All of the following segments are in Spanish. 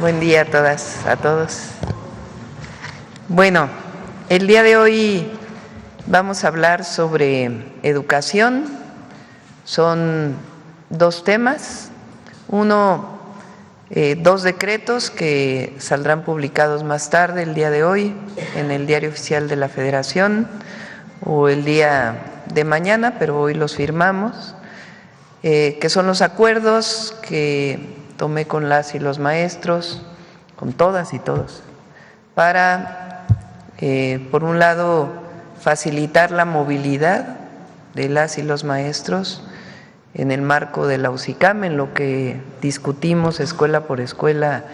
Buen día a todas, a todos. Bueno, el día de hoy vamos a hablar sobre educación. Son dos temas. Uno, dos decretos que saldrán publicados más tarde, el día de hoy, en el Diario Oficial de la Federación o el día de mañana, pero hoy los firmamos, que son los acuerdos que tomé con las y los maestros, con todas y todos, para, por un lado, facilitar la movilidad de las y los maestros en el marco de la UCICAM, en lo que discutimos escuela por escuela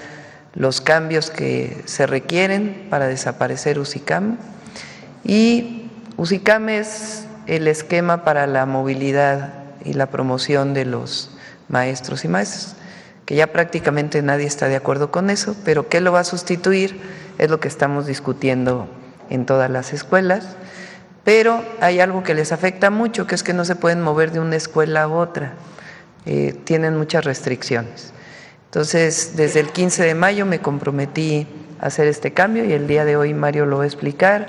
los cambios que se requieren para desaparecer UCICAM. Y UCICAM es el esquema para la movilidad y la promoción de los maestros y maestras, que ya prácticamente nadie está de acuerdo con eso, pero ¿qué lo va a sustituir? Es lo que estamos discutiendo en todas las escuelas. Pero hay algo que les afecta mucho, que es que no se pueden mover de una escuela a otra, tienen muchas restricciones. Entonces, desde el 15 de mayo me comprometí a hacer este cambio y el día de hoy Mario lo va a explicar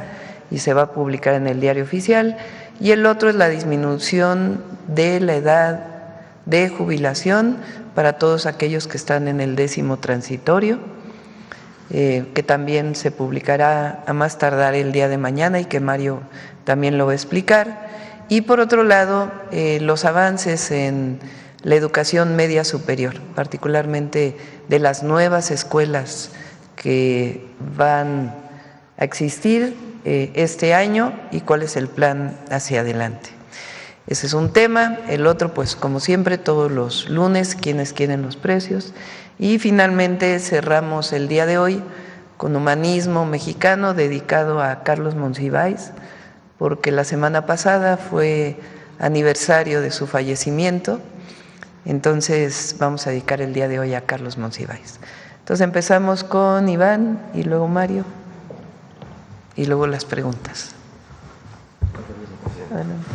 y se va a publicar en el Diario Oficial. Y el otro es la disminución de la edad de jubilación para todos aquellos que están en el 10º transitorio, que también se publicará a más tardar el día de mañana y que Mario también lo va a explicar. Y por otro lado, los avances en la educación media superior, particularmente de las nuevas escuelas que van a existir este año y cuál es el plan hacia adelante. Ese es un tema. El otro, pues como siempre, todos los lunes, quienes quieren los precios. Y finalmente cerramos el día de hoy con Humanismo Mexicano, dedicado a Carlos Monsiváis, porque la semana pasada fue aniversario de su fallecimiento. Entonces vamos a dedicar el día de hoy a Carlos Monsiváis. Entonces empezamos con Iván y luego Mario y luego las preguntas. Adelante.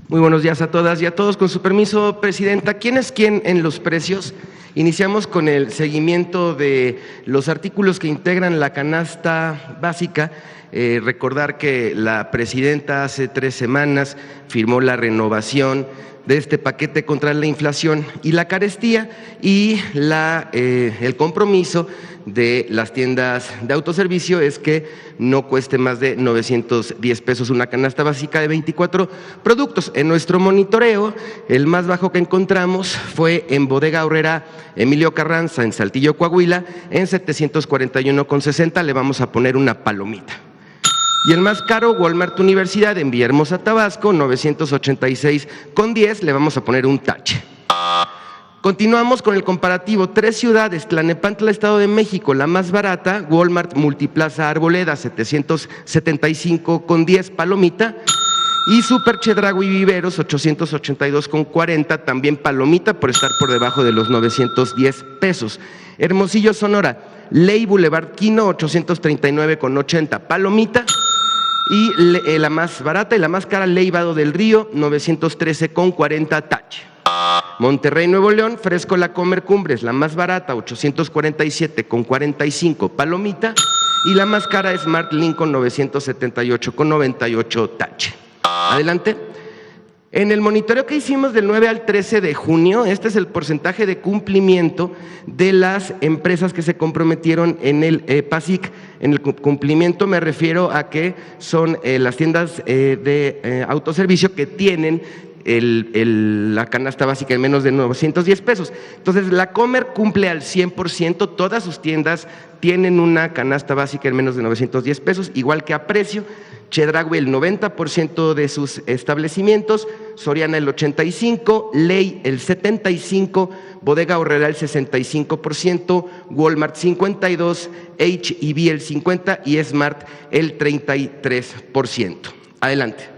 Muy buenos días a todas y a todos. Con su permiso, Presidenta, ¿quién es quién en los precios? Iniciamos con el seguimiento de los artículos que integran la canasta básica. Recordar que la Presidenta hace 3 semanas firmó la renovación de este paquete contra la inflación y la carestía y el compromiso de las tiendas de autoservicio es que no cueste más de 910 pesos una canasta básica de 24 productos. En nuestro monitoreo, el más bajo que encontramos fue en Bodega Aurrera Emilio Carranza, en Saltillo, Coahuila, en 741,60. Le vamos a poner una palomita. Y el más caro, Walmart Universidad, en Villahermosa, Tabasco, 986,10, le vamos a poner un tache. Continuamos con el comparativo. 3 ciudades, Tlalnepantla, Estado de México, la más barata, Walmart Multiplaza Arboleda, 775,10, palomita. Y Super Chedraui Viveros, 882,40, también palomita por estar por debajo de los 910 pesos. Hermosillo, Sonora, Ley Boulevard Quino, 839,80, palomita. Y la más barata y la más cara, Ley Vado del Río, 913,40, tache. Monterrey, Nuevo León, Fresco La Comer Cumbres, la más barata, 847,45, palomita. Y la más cara, Smart Lincoln, 978,98, tache. Adelante. En el monitoreo que hicimos del 9 al 13 de junio, este es el porcentaje de cumplimiento de las empresas que se comprometieron en el PASIC. En el cumplimiento me refiero a que son las tiendas de autoservicio que tienen la canasta básica en menos de 910 pesos. Entonces, la Comer cumple al 100%, todas sus tiendas tienen una canasta básica en menos de 910 pesos, igual que Aprecio. Chedraui el 90% de sus establecimientos, Soriana el 85%, Ley el 75%, Bodega Aurrera el 65%, Walmart 52%, H-E-B el 50% y Smart el 33%. Adelante.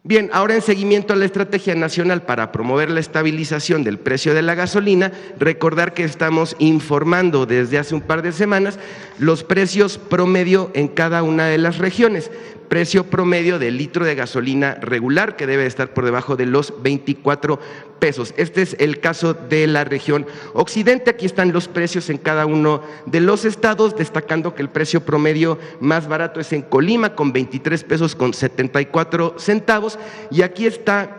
Bien, ahora en seguimiento a la Estrategia Nacional para promover la estabilización del precio de la gasolina, recordar que estamos informando desde hace un par de semanas los precios promedio en cada una de las regiones. precio promedio del litro de gasolina regular, que debe estar por debajo de los 24 pesos. Este es el caso de la región occidente. Aquí están los precios en cada uno de los estados, destacando que el precio promedio más barato es en Colima, con 23 pesos con 74 centavos, y aquí está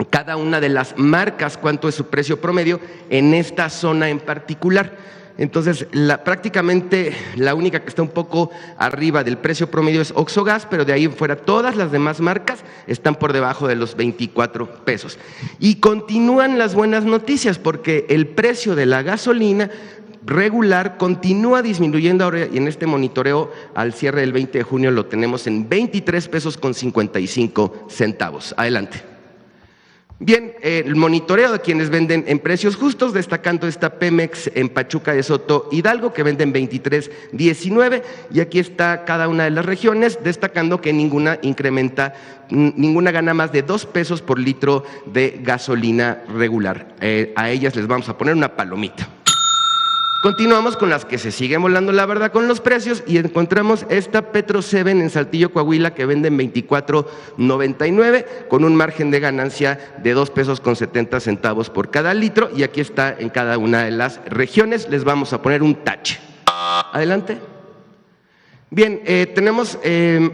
cada una de las marcas, cuánto es su precio promedio en esta zona en particular. Entonces, prácticamente la única que está un poco arriba del precio promedio es Oxogas, pero de ahí en fuera todas las demás marcas están por debajo de los 24 pesos. Y continúan las buenas noticias, porque el precio de la gasolina regular continúa disminuyendo ahora, y en este monitoreo al cierre del 20 de junio lo tenemos en 23 pesos con 55 centavos. Adelante. Bien, el monitoreo de quienes venden en precios justos, destacando esta Pemex en Pachuca de Soto Hidalgo, que venden 23.19, y aquí está cada una de las regiones, destacando que ninguna gana más de 2 pesos por litro de gasolina regular. A ellas les vamos a poner una palomita. Continuamos con las que se siguen volando la verdad con los precios, y encontramos esta Petro 7 en Saltillo, Coahuila, que venden 24.99 con un margen de ganancia de 2 pesos con 70 centavos por cada litro, y aquí está en cada una de las regiones. Les vamos a poner un tache. Adelante. Bien, tenemos,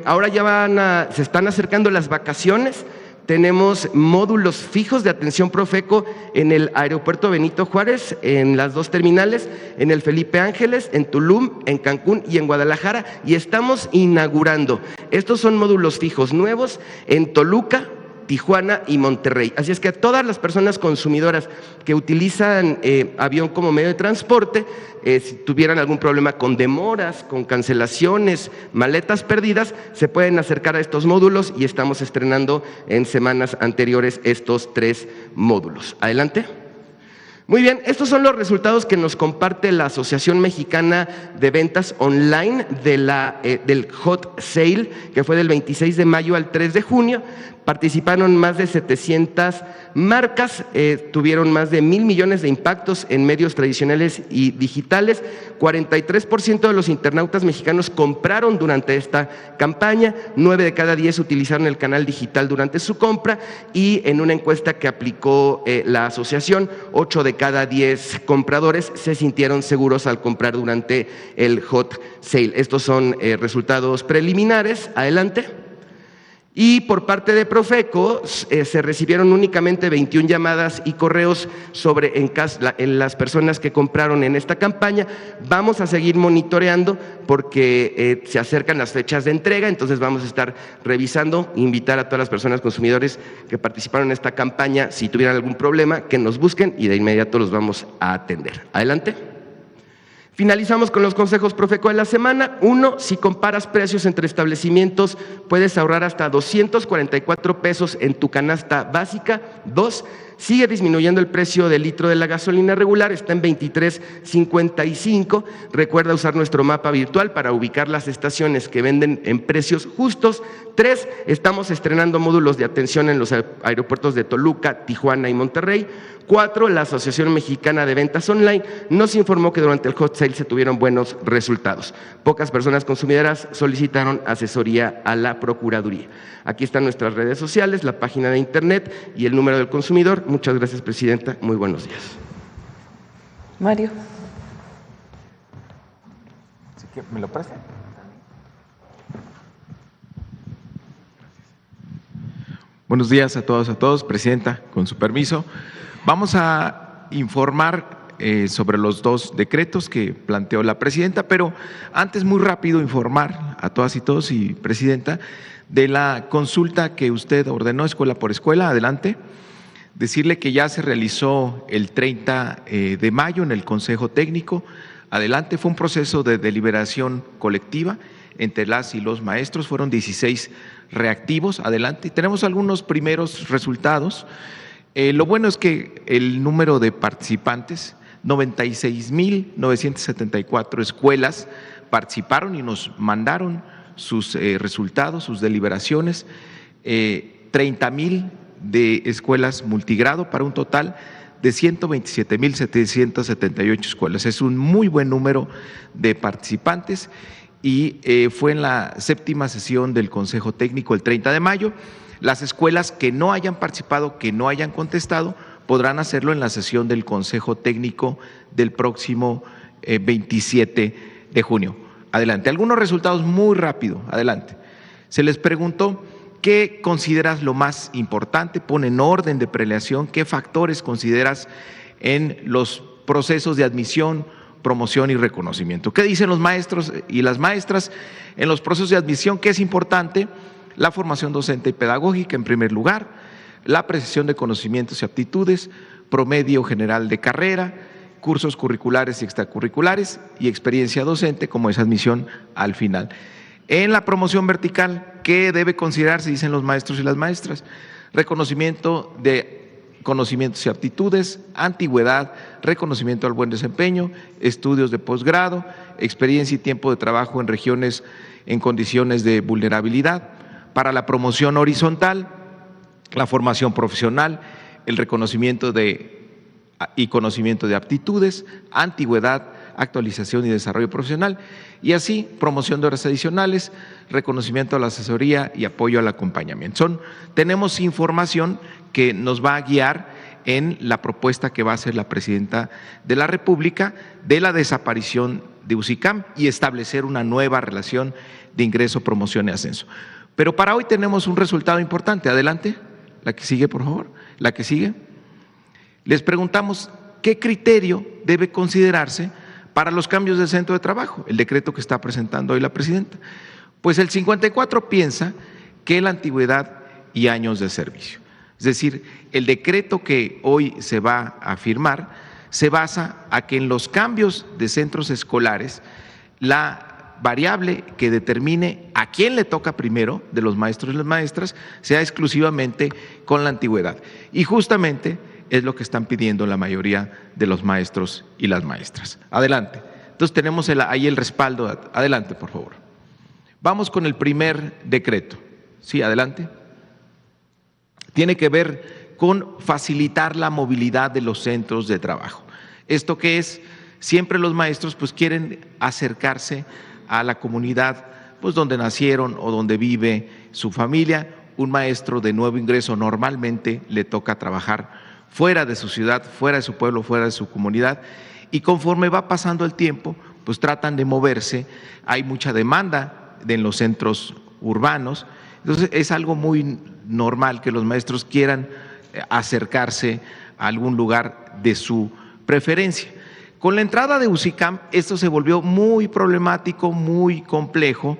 ahora ya se están acercando las vacaciones. Tenemos módulos fijos de atención Profeco en el Aeropuerto Benito Juárez, en las 2 terminales, en el Felipe Ángeles, en Tulum, en Cancún y en Guadalajara, y estamos inaugurando. Estos son módulos fijos nuevos en Toluca, Tijuana y Monterrey. Así es que a todas las personas consumidoras que utilizan avión como medio de transporte, si tuvieran algún problema con demoras, con cancelaciones, maletas perdidas, se pueden acercar a estos módulos, y estamos estrenando en semanas anteriores estos 3 módulos. Adelante. Muy bien, estos son los resultados que nos comparte la Asociación Mexicana de Ventas Online del Hot Sale, que fue del 26 de mayo al 3 de junio. Participaron más de 700 marcas, tuvieron más de 1,000 millones de impactos en medios tradicionales y digitales. 43% de los internautas mexicanos compraron durante esta campaña, 9 de cada 10 utilizaron el canal digital durante su compra, y en una encuesta que aplicó la asociación, 8 de cada 10 compradores se sintieron seguros al comprar durante el Hot Sale. Estos son resultados preliminares. Adelante. Y por parte de Profeco se recibieron únicamente 21 llamadas y correos en las personas que compraron en esta campaña. Vamos a seguir monitoreando porque se acercan las fechas de entrega, entonces vamos a estar revisando, invitar a todas las personas consumidores que participaron en esta campaña, si tuvieran algún problema, que nos busquen y de inmediato los vamos a atender. Adelante. Finalizamos con los consejos Profeco de la semana. 1, si comparas precios entre establecimientos, puedes ahorrar hasta 244 pesos en tu canasta básica. 2, sigue disminuyendo el precio del litro de la gasolina regular, está en 23.55. Recuerda usar nuestro mapa virtual para ubicar las estaciones que venden en precios justos. 3, estamos estrenando módulos de atención en los aeropuertos de Toluca, Tijuana y Monterrey. 4, la Asociación Mexicana de Ventas Online nos informó que durante el Hot Sale se tuvieron buenos resultados. Pocas personas consumidoras solicitaron asesoría a la Procuraduría. Aquí están nuestras redes sociales, la página de internet y el número del consumidor. Muchas gracias, Presidenta. Muy buenos días. Mario. Así que, ¿me lo presta? Buenos días a todos, Presidenta, con su permiso. Vamos a informar sobre los 2 decretos que planteó la Presidenta, pero antes muy rápido informar a todas y todos, y Presidenta, de la consulta que usted ordenó escuela por escuela. Adelante. Decirle que ya se realizó el 30 de mayo en el Consejo Técnico. Adelante, fue un proceso de deliberación colectiva entre las y los maestros, fueron 16 reactivos. Adelante, y tenemos algunos primeros resultados. Lo bueno es que el número de participantes, 96.974 escuelas participaron y nos mandaron sus resultados, sus deliberaciones, 30,000 de escuelas multigrado para un total de 127.778 escuelas. Es un muy buen número de participantes y fue en la 7ª sesión del Consejo Técnico el 30 de mayo. Las escuelas que no hayan participado, que no hayan contestado, podrán hacerlo en la sesión del Consejo Técnico del próximo 27 de junio. Adelante. Algunos resultados muy rápido. Adelante. Se les preguntó qué consideras lo más importante, pon en orden de prelación, qué factores consideras en los procesos de admisión, promoción y reconocimiento. ¿Qué dicen los maestros y las maestras en los procesos de admisión? ¿Qué es importante? La formación docente y pedagógica en primer lugar, la apreciación de conocimientos y aptitudes, promedio general de carrera, cursos curriculares y extracurriculares y experiencia docente como esa admisión al final. En la promoción vertical, ¿qué debe considerarse? Dicen los maestros y las maestras. Reconocimiento de conocimientos y aptitudes, antigüedad, reconocimiento al buen desempeño, estudios de posgrado, experiencia y tiempo de trabajo en regiones en condiciones de vulnerabilidad. Para la promoción horizontal, la formación profesional, el reconocimiento y conocimiento de aptitudes, antigüedad, actualización y desarrollo profesional, y así promoción de horas adicionales, reconocimiento a la asesoría y apoyo al acompañamiento. Tenemos información que nos va a guiar en la propuesta que va a hacer la Presidenta de la República de la desaparición de UCICAM y establecer una nueva relación de ingreso, promoción y ascenso. Pero para hoy tenemos un resultado importante. Adelante, la que sigue, por favor. La que sigue. Les preguntamos qué criterio debe considerarse para los cambios del centro de trabajo, el decreto que está presentando hoy la Presidenta. Pues el 54% piensa que la antigüedad y años de servicio. Es decir, el decreto que hoy se va a firmar se basa a que en los cambios de centros escolares la variable que determine a quién le toca primero de los maestros y las maestras sea exclusivamente con la antigüedad. Y justamente es lo que están pidiendo la mayoría de los maestros y las maestras. Adelante. Entonces tenemos ahí el respaldo. Adelante, por favor. Vamos con el primer decreto. Sí, adelante. Tiene que ver con facilitar la movilidad de los centros de trabajo. ¿Esto qué es? Siempre los maestros pues quieren acercarse a la comunidad pues donde nacieron o donde vive su familia. Un maestro de nuevo ingreso normalmente le toca trabajar fuera de su ciudad, fuera de su pueblo, fuera de su comunidad, y conforme va pasando el tiempo, pues tratan de moverse. Hay mucha demanda en los centros urbanos, entonces es algo muy normal que los maestros quieran acercarse a algún lugar de su preferencia. Con la entrada de UCICAM, esto se volvió muy problemático, muy complejo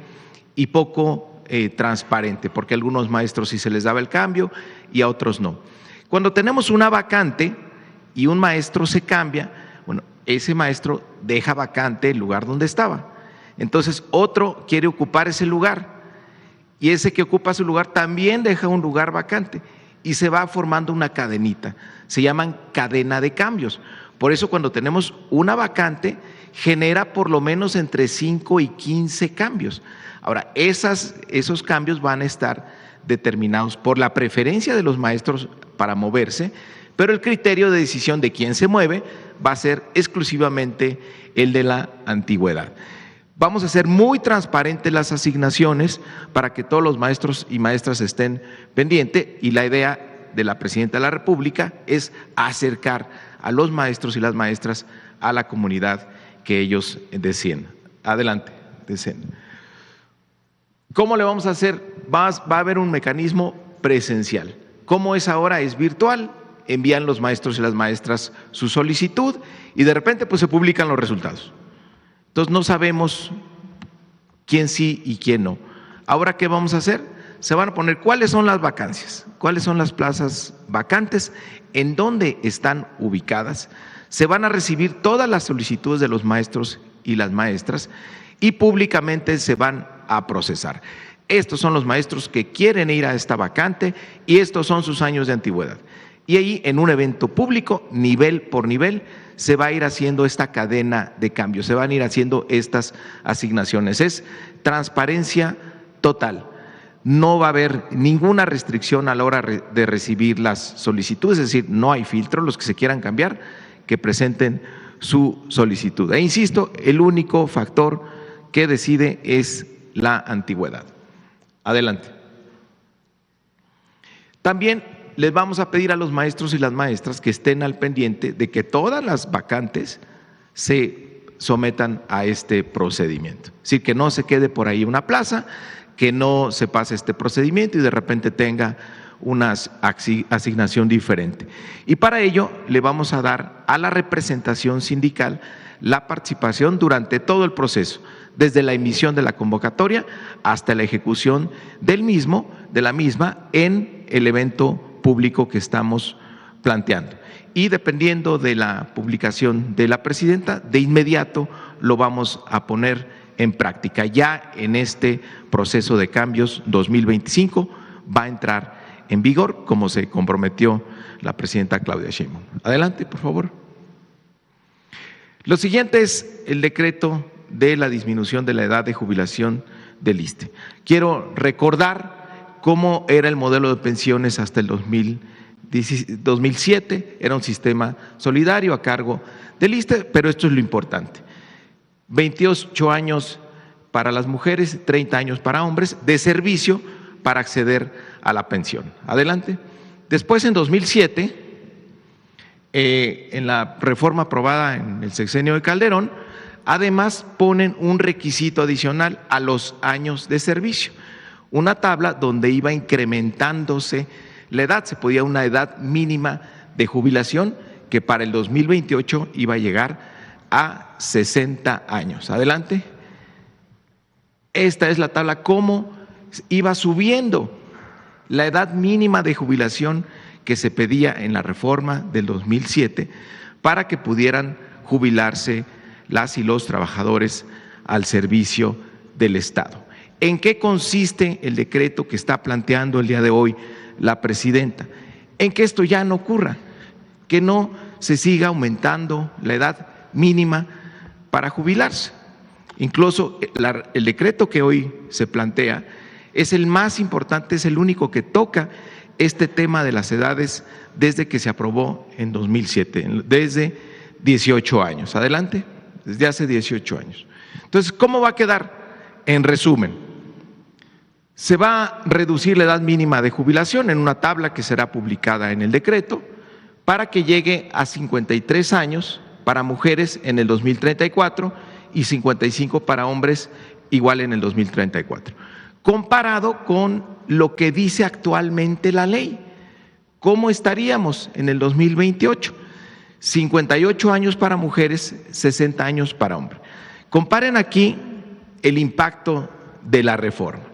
y poco transparente, porque a algunos maestros sí se les daba el cambio y a otros no. Cuando tenemos una vacante y un maestro se cambia, bueno, ese maestro deja vacante el lugar donde estaba. Entonces otro quiere ocupar ese lugar y ese que ocupa su lugar también deja un lugar vacante y se va formando una cadenita. Se llaman cadena de cambios. Por eso cuando tenemos una vacante genera por lo menos entre 5 y 15 cambios. Ahora, esos cambios van a estar determinados por la preferencia de los maestros para moverse, pero el criterio de decisión de quién se mueve va a ser exclusivamente el de la antigüedad. Vamos a hacer muy transparentes las asignaciones para que todos los maestros y maestras estén pendientes, y la idea de la Presidenta de la República es acercar a los maestros y las maestras a la comunidad que ellos deseen. Adelante, deseen. ¿Cómo le vamos a hacer? Va a haber un mecanismo presencial. ¿Cómo es ahora? Es virtual. Envían los maestros y las maestras su solicitud y de repente pues se publican los resultados. Entonces no sabemos quién sí y quién no. Ahora, ¿qué vamos a hacer? Se van a poner cuáles son las vacancias, cuáles son las plazas vacantes, en dónde están ubicadas. Se van a recibir todas las solicitudes de los maestros y las maestras y públicamente se van a procesar. Estos son los maestros que quieren ir a esta vacante y estos son sus años de antigüedad. Y ahí en un evento público, nivel por nivel, se va a ir haciendo esta cadena de cambios, se van a ir haciendo estas asignaciones. Es transparencia total. No va a haber ninguna restricción a la hora de recibir las solicitudes, es decir, no hay filtro. Los que se quieran cambiar, que presenten su solicitud. E insisto, el único factor que decide es la antigüedad. Adelante. También les vamos a pedir a los maestros y las maestras que estén al pendiente de que todas las vacantes se sometan a este procedimiento. Es decir, que no se quede por ahí una plaza, que no se pase este procedimiento y de repente tenga una asignación diferente. Y para ello le vamos a dar a la representación sindical la participación durante todo el proceso, desde la emisión de la convocatoria hasta la ejecución de la misma en el evento público que estamos planteando. Y dependiendo de la publicación de la presidenta, de inmediato lo vamos a poner en práctica. Ya en este proceso de cambios 2025 va a entrar en vigor, como se comprometió la presidenta Claudia Sheinbaum. Adelante, por favor. Lo siguiente es el decreto de la disminución de la edad de jubilación del ISSSTE. Quiero recordar cómo era el modelo de pensiones hasta el 2007, era un sistema solidario a cargo del ISSSTE, pero esto es lo importante. 28 años para las mujeres, 30 años para hombres, de servicio para acceder a la pensión. Adelante. Después, en 2007, en la reforma aprobada en el sexenio de Calderón, además ponen un requisito adicional a los años de servicio, una tabla donde iba incrementándose la edad, se podía una edad mínima de jubilación que para el 2028 iba a llegar a 60 años. Adelante. Esta es la tabla, cómo iba subiendo la edad mínima de jubilación que se pedía en la reforma del 2007 para que pudieran jubilarse las y los trabajadores al servicio del Estado. ¿En qué consiste el decreto que está planteando el día de hoy la presidenta? En que esto ya no ocurra, que no se siga aumentando la edad mínima para jubilarse. Incluso el decreto que hoy se plantea es el más importante, es el único que toca este tema de las edades desde que se aprobó en 2007, desde 18 años. Adelante, desde hace 18 años. Entonces, ¿cómo va a quedar? En resumen, se va a reducir la edad mínima de jubilación en una tabla que será publicada en el decreto para que llegue a 53 años para mujeres en el 2034 y 55 para hombres igual en el 2034. Comparado con lo que dice actualmente la ley, ¿cómo estaríamos en el 2028? 58 años para mujeres, 60 años para hombres. Comparen aquí el impacto de la reforma.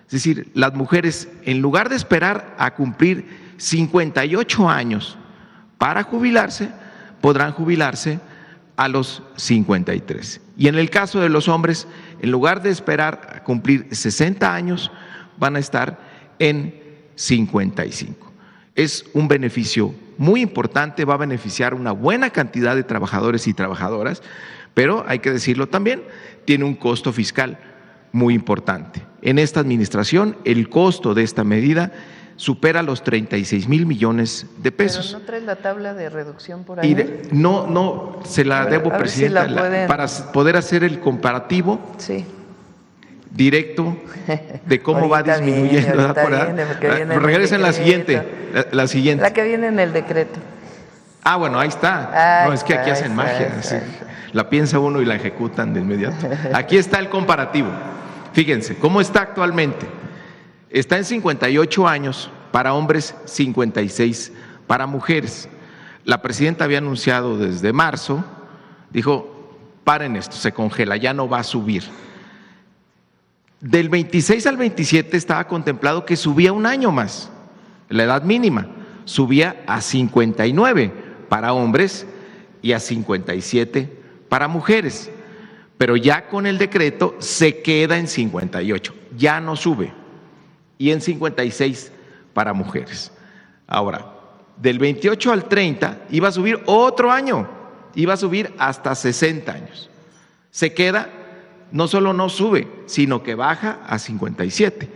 Es decir, las mujeres, en lugar de esperar a cumplir 58 años para jubilarse, podrán jubilarse a los 53. Y en el caso de los hombres, en lugar de esperar a cumplir 60 años, van a estar en 55. Es un beneficio muy importante, va a beneficiar una buena cantidad de trabajadores y trabajadoras, pero hay que decirlo también, tiene un costo fiscal muy importante. En esta administración, el costo de esta medida supera los 36,000 millones de pesos. ¿Pero no traes la tabla de reducción por ahí? No, se la debo, presidenta, para poder hacer el comparativo directo de cómo va disminuyendo. Regresen la siguiente. La que viene en el decreto. Ah, bueno, ahí está. No, es que aquí hacen magia. La piensa uno y la ejecutan de inmediato. Aquí está el comparativo. Fíjense, ¿cómo está actualmente? Está en 58 años para hombres, 56 para mujeres. La presidenta había anunciado desde marzo, dijo, paren esto, se congela, ya no va a subir. Del 26 al 27 estaba contemplado que subía un año más, la edad mínima, subía a 59 para hombres y a 57 para mujeres, pero ya con el decreto se queda en 58, ya no sube, y en 56 para mujeres. Ahora, del 28 al 30 iba a subir otro año, iba a subir hasta 60 años. Se queda, no solo no sube, sino que baja a 57.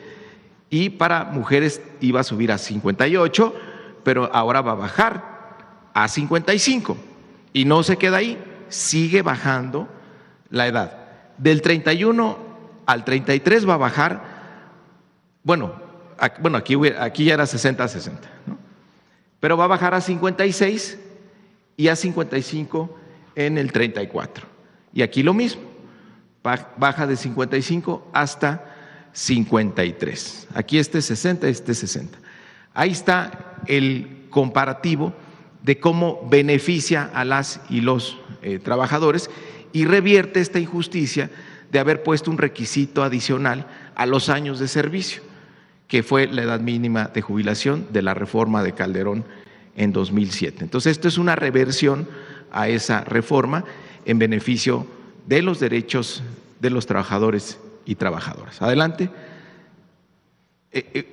Y para mujeres iba a subir a 58, pero ahora va a bajar a 55. Y no se queda ahí, sigue bajando la edad. Del 31 al 33 va a bajar, aquí ya era 60-60, ¿no? Pero va a bajar a 56 y a 55 en el 34. Y aquí lo mismo, baja de 55 hasta 53. Aquí este 60, este 60. Ahí está el comparativo de cómo beneficia a las y los trabajadores y revierte esta injusticia de haber puesto un requisito adicional a los años de servicio, que fue la edad mínima de jubilación de la reforma de Calderón en 2007. Entonces, esto es una reversión a esa reforma en beneficio de los derechos de los trabajadores y trabajadoras. Adelante.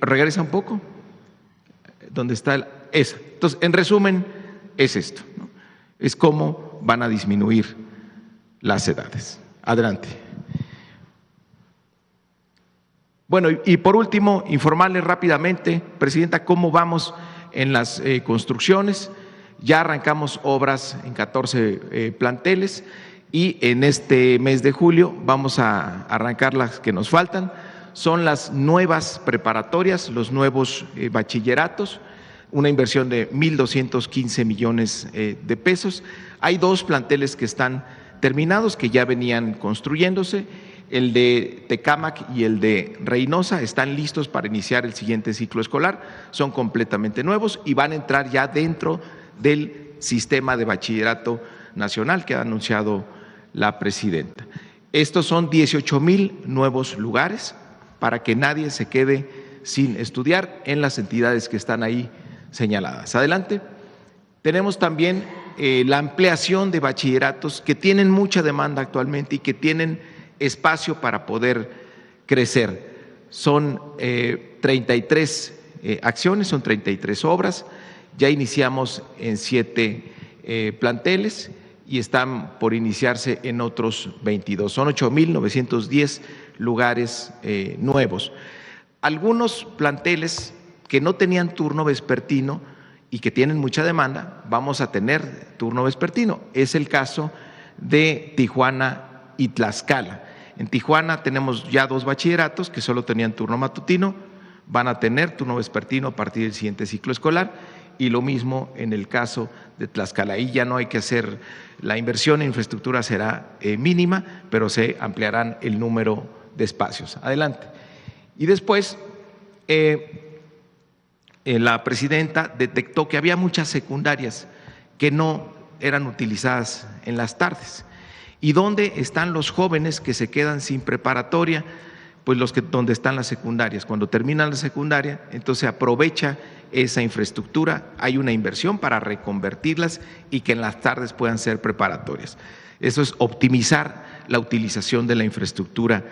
Regresa un poco. ¿Dónde está esa? Entonces, en resumen, es esto, ¿no? Es cómo van a disminuir las edades. Adelante. Bueno, y por último, informarles rápidamente, Presidenta, cómo vamos en las construcciones. Ya arrancamos obras en 14 planteles y en este mes de julio vamos a arrancar las que nos faltan. Son las nuevas preparatorias, los nuevos bachilleratos, una inversión de 1,215 millones de pesos. Hay 2 planteles que están terminados, que ya venían construyéndose. El de Tecámac y el de Reynosa están listos para iniciar el siguiente ciclo escolar, son completamente nuevos y van a entrar ya dentro del sistema de bachillerato nacional que ha anunciado la presidenta. Estos son 18,000 nuevos lugares para que nadie se quede sin estudiar en las entidades que están ahí señaladas. Adelante. Tenemos también la ampliación de bachilleratos que tienen mucha demanda actualmente y que tienen espacio para poder crecer. Son 33 acciones, son 33 obras, ya iniciamos en 7 planteles y están por iniciarse en otros 22. Son 8,910 lugares nuevos. Algunos planteles que no tenían turno vespertino y que tienen mucha demanda, vamos a tener turno vespertino. Es el caso de Tijuana y Tlaxcala. En Tijuana tenemos ya 2 bachilleratos que solo tenían turno matutino, van a tener turno vespertino a partir del siguiente ciclo escolar, y lo mismo en el caso de Tlaxcala. Ahí ya no hay que hacer, la inversión en infraestructura será mínima, pero se ampliarán el número de espacios. Adelante. Y después, la presidenta detectó que había muchas secundarias que no eran utilizadas en las tardes. ¿Y dónde están los jóvenes que se quedan sin preparatoria? Pues donde están las secundarias. Cuando terminan la secundaria, entonces se aprovecha esa infraestructura, hay una inversión para reconvertirlas y que en las tardes puedan ser preparatorias. Eso es optimizar la utilización de la infraestructura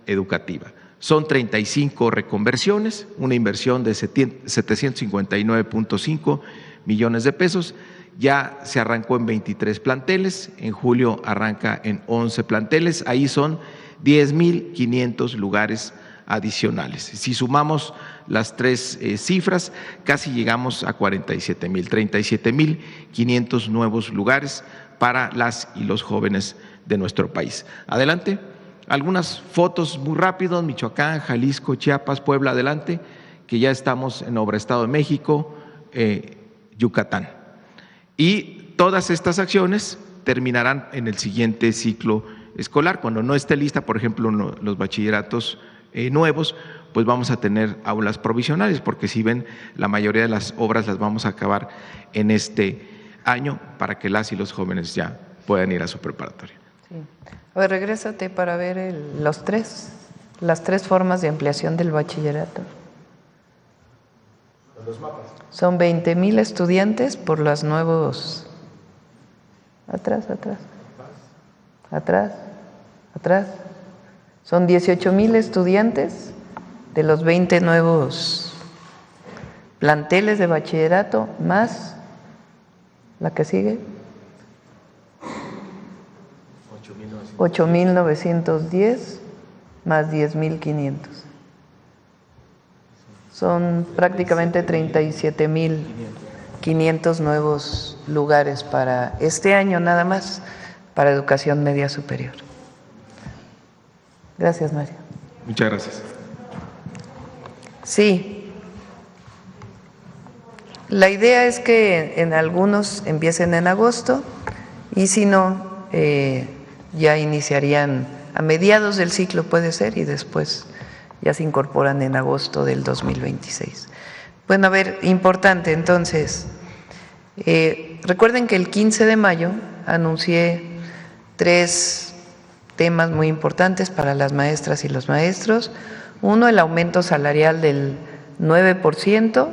educativa. Son 35 reconversiones, una inversión de 759.5 millones de pesos. Ya se arrancó en 23 planteles, en julio arranca en 11 planteles, ahí son 10,500 lugares adicionales. Si sumamos las 3 cifras, casi llegamos a 47,000, 37,500 nuevos lugares para las y los jóvenes de nuestro país. Adelante. Algunas fotos muy rápido: Michoacán, Jalisco, Chiapas, Puebla, adelante, que ya estamos en obra. Estado de México, Yucatán. Y todas estas acciones terminarán en el siguiente ciclo escolar. Cuando no esté lista, por ejemplo, los bachilleratos nuevos, pues vamos a tener aulas provisionales, porque si ven, la mayoría de las obras las vamos a acabar en este año para que las y los jóvenes ya puedan ir a su preparatoria. Sí. A ver, regrésate para ver las tres formas de ampliación del bachillerato. Los mapas. Son 20,000 estudiantes por los nuevos. Atrás. Son 18,000 estudiantes de los 20 nuevos planteles de bachillerato, más la que sigue. 8,910 más 10,500. Son prácticamente 37,500 nuevos lugares para este año nada más, para educación media superior. Gracias, Mario. Muchas gracias. Sí. La idea es que en algunos empiecen en agosto y si no, ya iniciarían a mediados del ciclo, puede ser, y después ya se incorporan en agosto del 2026. Bueno, a ver, importante entonces, recuerden que el 15 de mayo anuncié 3 temas muy importantes para las maestras y los maestros. Uno, el aumento salarial del 9%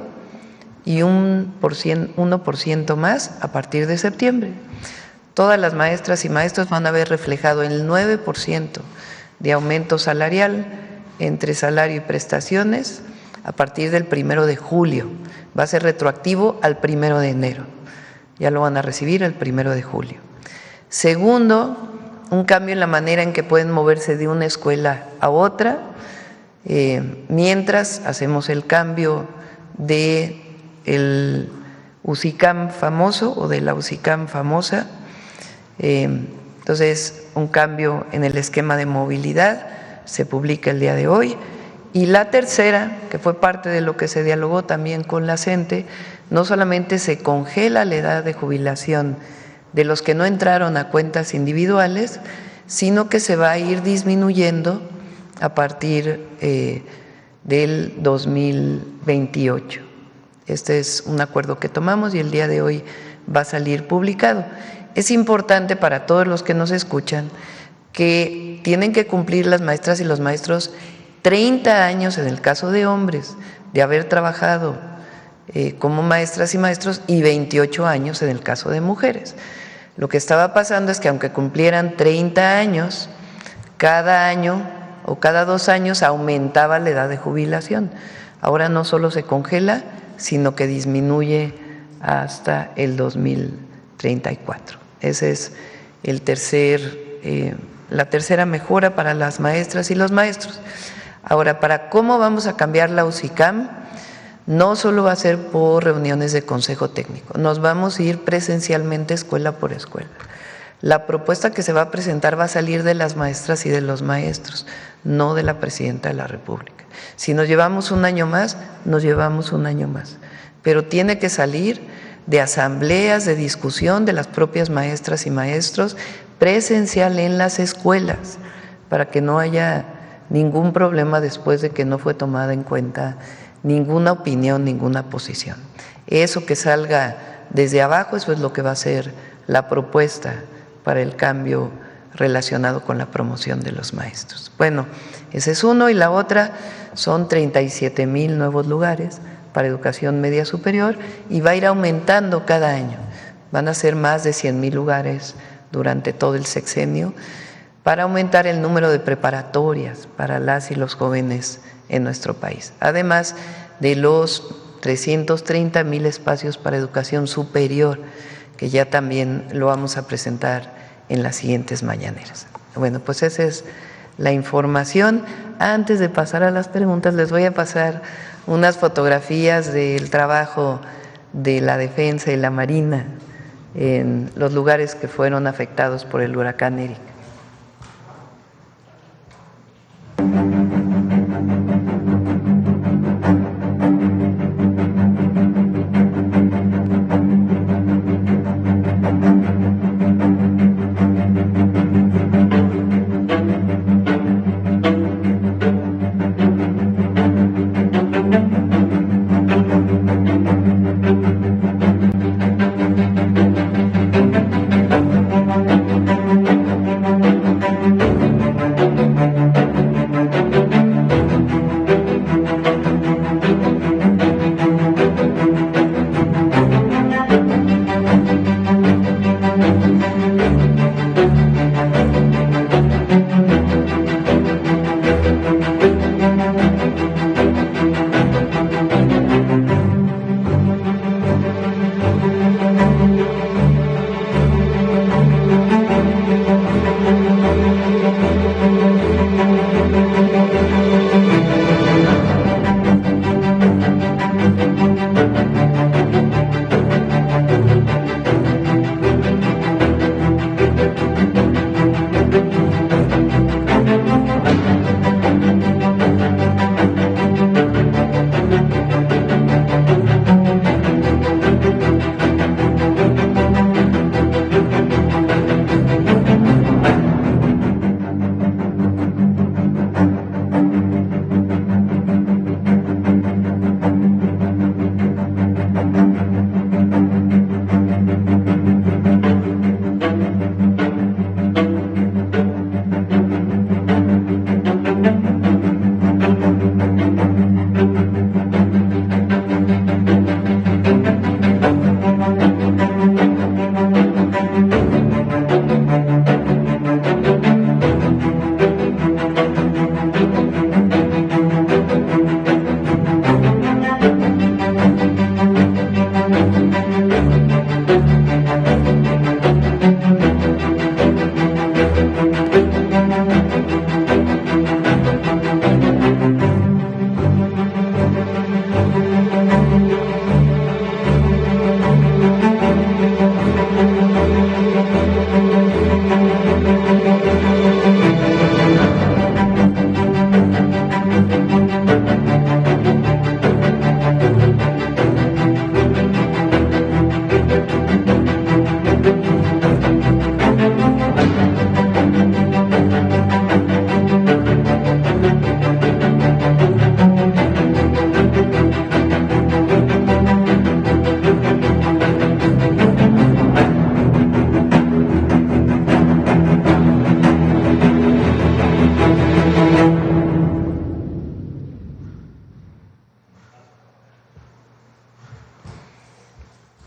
y un 1% más a partir de septiembre. Todas las maestras y maestros van a ver reflejado el 9% de aumento salarial entre salario y prestaciones a partir del 1 de julio. Va a ser retroactivo al 1 de enero. Ya lo van a recibir el 1 de julio. Segundo, un cambio en la manera en que pueden moverse de una escuela a otra, mientras hacemos el cambio del UCICAM famoso o de la UCICAM famosa. Entonces, un cambio en el esquema de movilidad se publica el día de hoy. Y la tercera, que fue parte de lo que se dialogó también con la CENTE, no solamente se congela la edad de jubilación de los que no entraron a cuentas individuales, sino que se va a ir disminuyendo a partir del 2028. Este es un acuerdo que tomamos y el día de hoy va a salir publicado. Es importante para todos los que nos escuchan que tienen que cumplir las maestras y los maestros 30 años en el caso de hombres de haber trabajado como maestras y maestros y 28 años en el caso de mujeres. Lo que estaba pasando es que aunque cumplieran 30 años, cada año o cada 2 años aumentaba la edad de jubilación. Ahora no solo se congela, sino que disminuye hasta el 2034. Esa es la tercera mejora para las maestras y los maestros. Ahora, para cómo vamos a cambiar la UCICAM, no solo va a ser por reuniones de consejo técnico, nos vamos a ir presencialmente escuela por escuela. La propuesta que se va a presentar va a salir de las maestras y de los maestros, no de la Presidenta de la República. Si nos llevamos un año más, nos llevamos un año más, pero tiene que salir de asambleas, de discusión de las propias maestras y maestros, presencial en las escuelas, para que no haya ningún problema después de que no fue tomada en cuenta ninguna opinión, ninguna posición. Eso que salga desde abajo, eso es lo que va a ser la propuesta para el cambio relacionado con la promoción de los maestros. Bueno, ese es uno, y la otra son 37,000 nuevos lugares para educación media superior y va a ir aumentando cada año. Van a ser más de 100,000 lugares durante todo el sexenio para aumentar el número de preparatorias para las y los jóvenes en nuestro país, además de los 330,000 espacios para educación superior, que ya también lo vamos a presentar en las siguientes mañaneras. Bueno, pues esa es la información. Antes de pasar a las preguntas, les voy a pasar unas fotografías del trabajo de la Defensa y la Marina en los lugares que fueron afectados por el huracán Erika.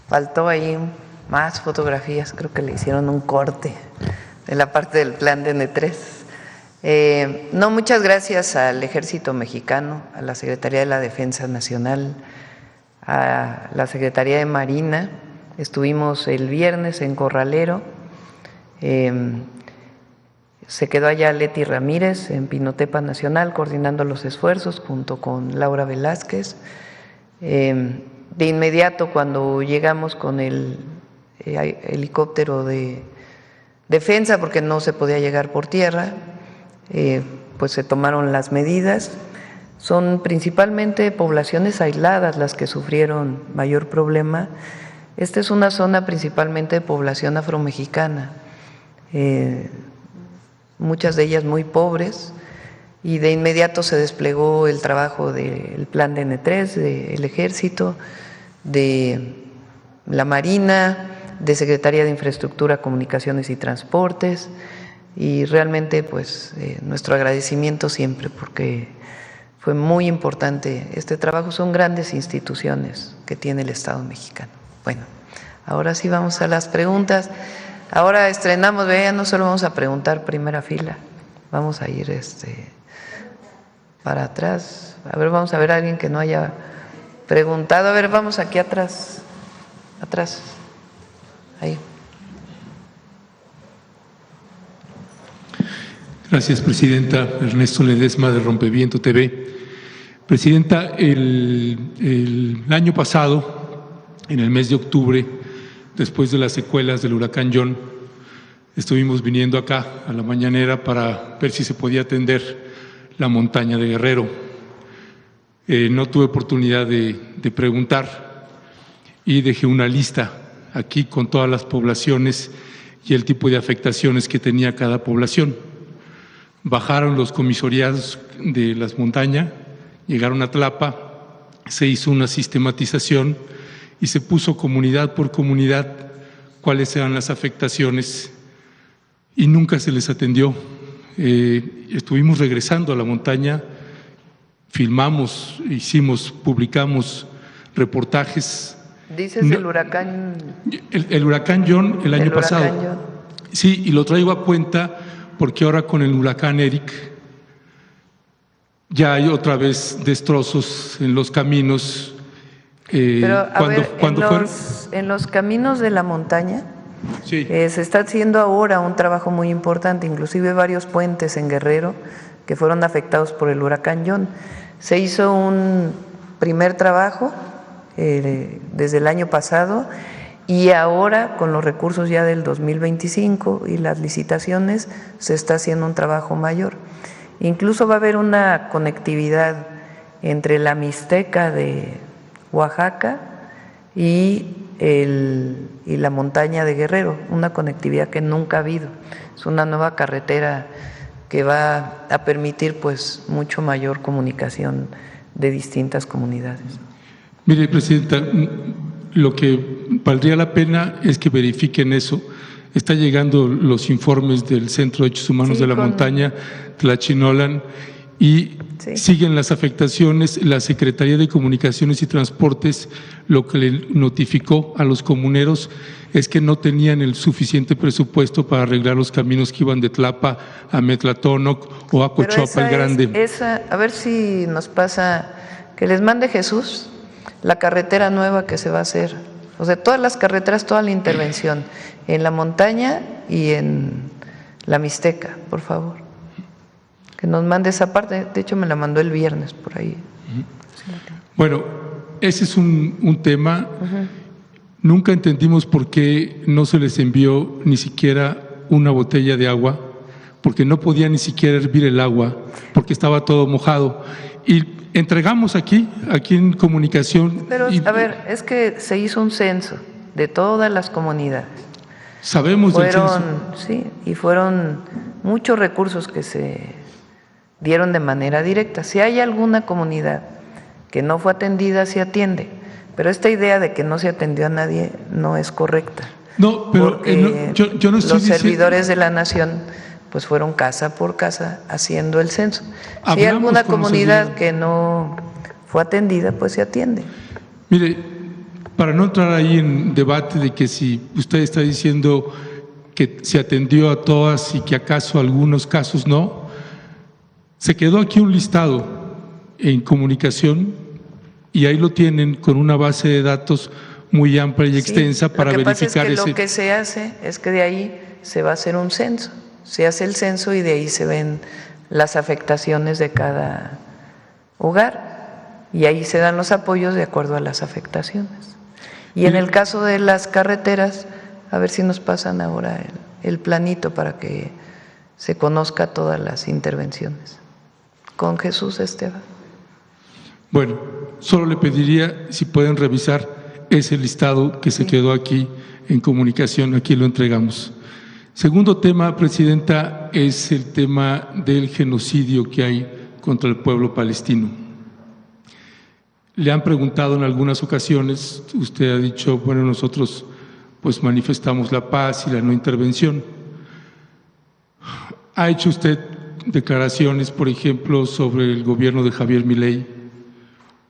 Faltó ahí más fotografías, creo que le hicieron un corte de la parte del plan de N3. No, muchas gracias al Ejército Mexicano, a la Secretaría de la Defensa Nacional, a la Secretaría de Marina. Estuvimos el viernes en Corralero, se quedó allá Leti Ramírez en Pinotepa Nacional coordinando los esfuerzos junto con Laura Velázquez. De inmediato, cuando llegamos con el helicóptero de defensa, porque no se podía llegar por tierra, pues se tomaron las medidas. Son principalmente poblaciones aisladas las que sufrieron mayor problema. Esta es una zona principalmente de población afromexicana, muchas de ellas muy pobres, y de inmediato se desplegó el trabajo del plan de N3, del Ejército, de la Marina, de Secretaría de Infraestructura, Comunicaciones y Transportes, y realmente pues nuestro agradecimiento siempre, porque fue muy importante este trabajo. Son grandes instituciones que tiene el Estado mexicano. Bueno, ahora sí vamos a las preguntas. Ahora estrenamos, vean, no solo vamos a preguntar primera fila, vamos a ir para atrás. A ver, vamos a ver a alguien que no haya preguntado. A ver, vamos aquí atrás, ahí. Gracias, Presidenta. Ernesto Ledesma, de Rompeviento TV. Presidenta, el año pasado, en el mes de octubre, después de las secuelas del huracán John, estuvimos viniendo acá a la mañanera para ver si se podía atender la montaña de Guerrero. No tuve oportunidad de preguntar y dejé una lista aquí con todas las poblaciones y el tipo de afectaciones que tenía cada población. Bajaron los comisariados de las montañas, llegaron a Tlapa, se hizo una sistematización y se puso comunidad por comunidad cuáles eran las afectaciones y nunca se les atendió. Estuvimos regresando a la montaña, filmamos, publicamos reportajes. ¿Dices el huracán? El huracán John el año pasado. John. Sí, y lo traigo a cuenta porque ahora con el huracán Eric ya hay otra vez destrozos en los caminos. Pero en los caminos de la montaña, sí, se está haciendo ahora un trabajo muy importante, inclusive varios puentes en Guerrero que fueron afectados por el huracán John. Se hizo un primer trabajo desde el año pasado y ahora con los recursos ya del 2025 y las licitaciones se está haciendo un trabajo mayor. Incluso va a haber una conectividad entre la Mixteca de Oaxaca y la montaña de Guerrero, una conectividad que nunca ha habido. Es una nueva carretera que va a permitir pues mucho mayor comunicación de distintas comunidades. Mire, Presidenta, lo que valdría la pena es que verifiquen eso. Está llegando los informes del Centro de Derechos Humanos de la Montaña, Tlachinolan, y sí, siguen las afectaciones. La Secretaría de Comunicaciones y Transportes lo que le notificó a los comuneros es que no tenían el suficiente presupuesto para arreglar los caminos que iban de Tlapa a Metlatónoc o a Cochuapa el Grande. A ver si nos pasa, que les mande Jesús la carretera nueva que se va a hacer. O sea, todas las carreteras, toda la intervención en la montaña y en la Mixteca, por favor. Que nos mande esa parte, de hecho me la mandó el viernes por ahí. Bueno, ese es un tema. Nunca entendimos por qué no se les envió ni siquiera una botella de agua, porque no podía ni siquiera hervir el agua, porque estaba todo mojado. Y entregamos aquí en comunicación. Pero, a ver, es que se hizo un censo de todas las comunidades Sabemos del censo. Sí, y fueron muchos recursos que se dieron de manera directa. Si hay alguna comunidad que no fue atendida, se atiende, pero esta idea de que no se atendió a nadie no es correcta. No, pero yo no estoy los servidores de la nación pues fueron casa por casa haciendo el censo. Si hay alguna comunidad que no fue atendida, pues se atiende. Mire, para no entrar ahí en debate de que si usted está diciendo que se atendió a todas y que acaso algunos casos no, se quedó aquí un listado en comunicación y ahí lo tienen con una base de datos muy amplia y extensa para verificar ese. Lo que se hace es que de ahí se va a hacer un censo. Se hace el censo y de ahí se ven las afectaciones de cada hogar y ahí se dan los apoyos de acuerdo a las afectaciones. Y en el caso de las carreteras, a ver si nos pasan ahora el planito para que se conozca todas las intervenciones. Con Jesús Esteban. Bueno, solo le pediría si pueden revisar ese listado que se quedó aquí en comunicación, aquí lo entregamos. Segundo tema, Presidenta, es el tema del genocidio que hay contra el pueblo palestino. Le han preguntado en algunas ocasiones, usted ha dicho, bueno, nosotros pues manifestamos la paz y la no intervención. ¿Ha hecho usted declaraciones, por ejemplo, sobre el gobierno de Javier Milei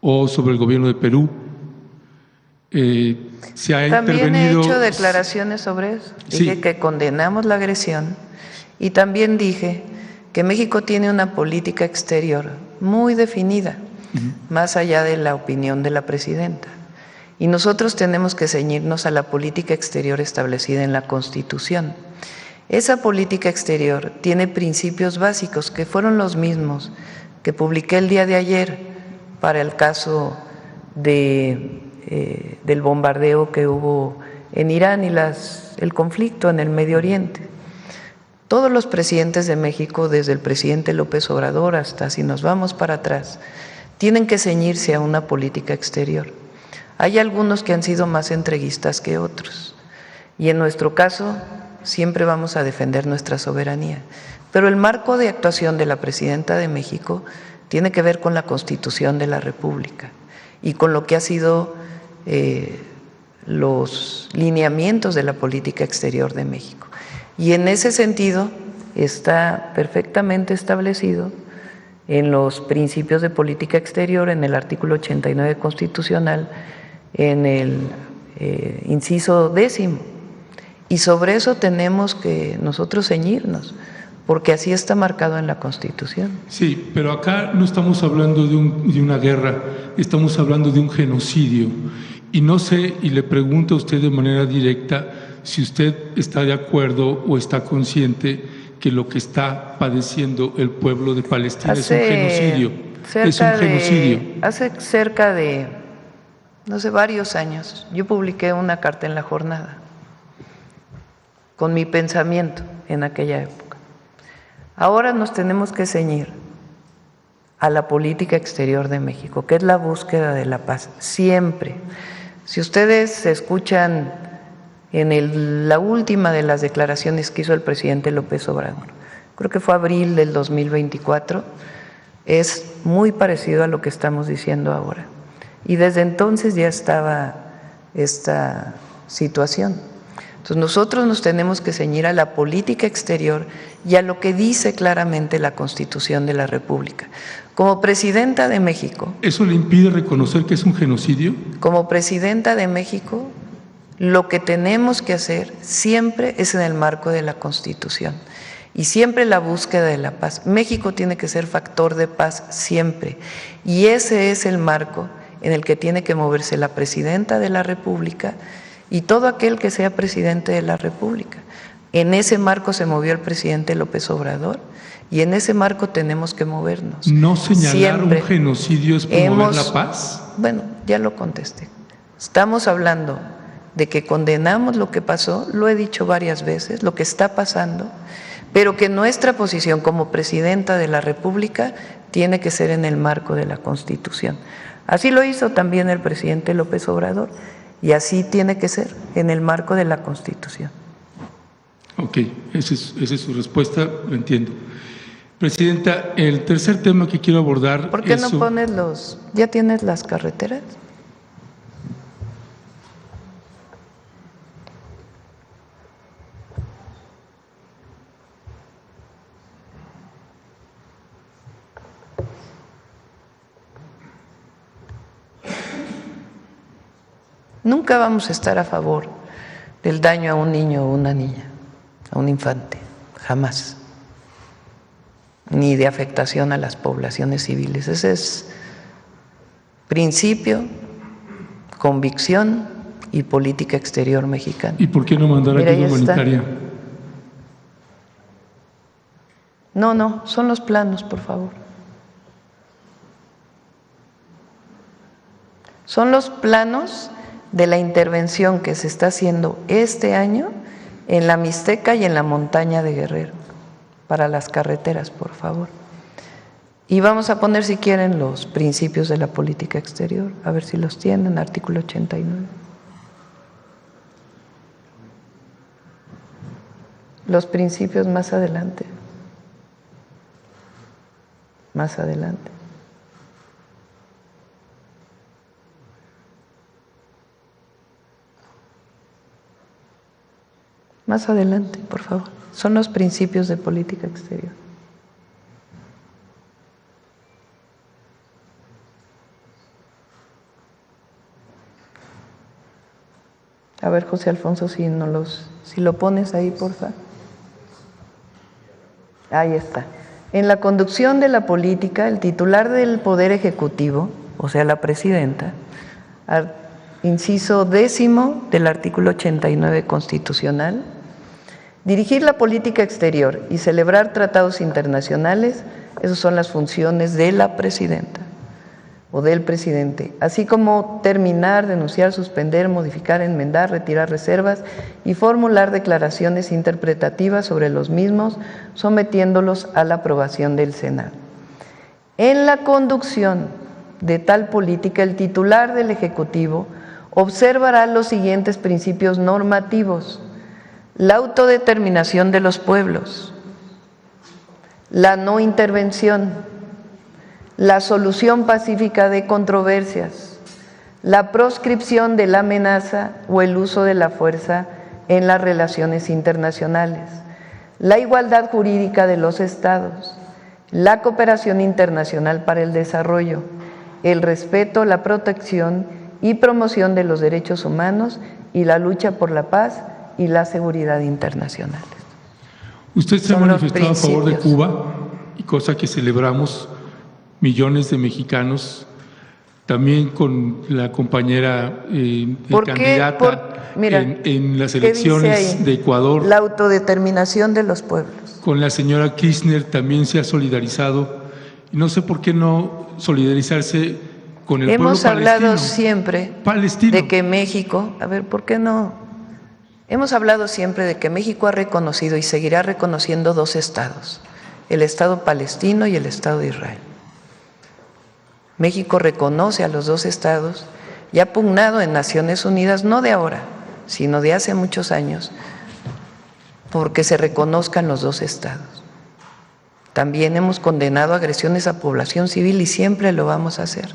o sobre el gobierno de Perú? Se ha también he hecho declaraciones sobre eso. Dije que condenamos la agresión y también dije que México tiene una política exterior muy definida, más allá de la opinión de la presidenta. Y nosotros tenemos que ceñirnos a la política exterior establecida en la Constitución. Esa política exterior tiene principios básicos que fueron los mismos que publiqué el día de ayer para el caso del bombardeo que hubo en Irán y el conflicto en el Medio Oriente. Todos los presidentes de México, desde el presidente López Obrador hasta si nos vamos para atrás, tienen que ceñirse a una política exterior. Hay algunos que han sido más entreguistas que otros y en nuestro caso siempre vamos a defender nuestra soberanía. Pero el marco de actuación de la presidenta de México tiene que ver con la Constitución de la República y con lo que ha sido los lineamientos de la política exterior de México. Y en ese sentido está perfectamente establecido en los principios de política exterior, en el artículo 89 constitucional, en el inciso 10º. Y sobre eso tenemos que nosotros ceñirnos, porque así está marcado en la Constitución. Sí, pero acá no estamos hablando de una guerra, estamos hablando de un genocidio. Y no sé, y le pregunto a usted de manera directa, si usted está de acuerdo o está consciente que lo que está padeciendo el pueblo de Palestina es un genocidio. Es un genocidio. Hace cerca de, no sé, varios años, yo publiqué una carta en La Jornada con mi pensamiento en aquella época. Ahora nos tenemos que ceñir a la política exterior de México, que es la búsqueda de la paz, siempre. Si ustedes escuchan en la última de las declaraciones que hizo el presidente López Obrador, creo que fue abril del 2024, es muy parecido a lo que estamos diciendo ahora. Y desde entonces ya estaba esta situación. Entonces nosotros nos tenemos que ceñir a la política exterior y a lo que dice claramente la Constitución de la República. Como presidenta de México… ¿Eso le impide reconocer que es un genocidio? Como presidenta de México, lo que tenemos que hacer siempre es en el marco de la Constitución y siempre la búsqueda de la paz. México tiene que ser factor de paz siempre y ese es el marco en el que tiene que moverse la presidenta de la República y todo aquel que sea presidente de la República. En ese marco se movió el presidente López Obrador y en ese marco tenemos que movernos. ¿No señalar un genocidio es promover la paz? Bueno, ya lo contesté. Estamos hablando de que condenamos lo que pasó, lo he dicho varias veces, lo que está pasando, pero que nuestra posición como presidenta de la República tiene que ser en el marco de la Constitución. Así lo hizo también el presidente López Obrador y así tiene que ser en el marco de la Constitución. Ok, esa es su respuesta, lo entiendo. Presidenta, el tercer tema que quiero abordar… ¿Por qué no pones ya tienes las carreteras? Nunca vamos a estar a favor del daño a un niño o una niña, a un infante, jamás, ni de afectación a las poblaciones civiles. Ese es principio, convicción y política exterior mexicana. ¿Y por qué no mandar ayuda humanitaria? No, son los planos, por favor. Son los planos de la intervención que se está haciendo este año en la Mixteca y en la montaña de Guerrero, para las carreteras, por favor. Y vamos a poner, si quieren, los principios de la política exterior, a ver si los tienen, artículo 89. Los principios más adelante. Más adelante. Más adelante, por favor. Son los principios de política exterior. A ver, José Alfonso, si lo pones ahí, por favor. Ahí está. En la conducción de la política, el titular del Poder Ejecutivo, o sea, la presidenta, inciso 10 del artículo 89 constitucional, dirigir la política exterior y celebrar tratados internacionales, esas son las funciones de la presidenta o del presidente, así como terminar, denunciar, suspender, modificar, enmendar, retirar reservas y formular declaraciones interpretativas sobre los mismos, sometiéndolos a la aprobación del Senado. En la conducción de tal política, el titular del Ejecutivo observará los siguientes principios normativos: la autodeterminación de los pueblos, la no intervención, la solución pacífica de controversias, la proscripción de la amenaza o el uso de la fuerza en las relaciones internacionales, la igualdad jurídica de los estados, la cooperación internacional para el desarrollo, el respeto, la protección y promoción de los derechos humanos y la lucha por la paz y la seguridad internacionales. Usted se ha manifestado a favor de Cuba, y cosa que celebramos millones de mexicanos, también con la compañera candidata en las elecciones de Ecuador. La autodeterminación de los pueblos. Con la señora Kirchner también se ha solidarizado. Y no sé por qué no solidarizarse con el pueblo palestino. Hemos hablado siempre de que México, a ver, ¿por qué no? Hemos hablado siempre de que México ha reconocido y seguirá reconociendo dos estados, el Estado palestino y el Estado de Israel. México reconoce a los dos estados y ha pugnado en Naciones Unidas, no de ahora, sino de hace muchos años, porque se reconozcan los dos estados. También hemos condenado agresiones a población civil y siempre lo vamos a hacer.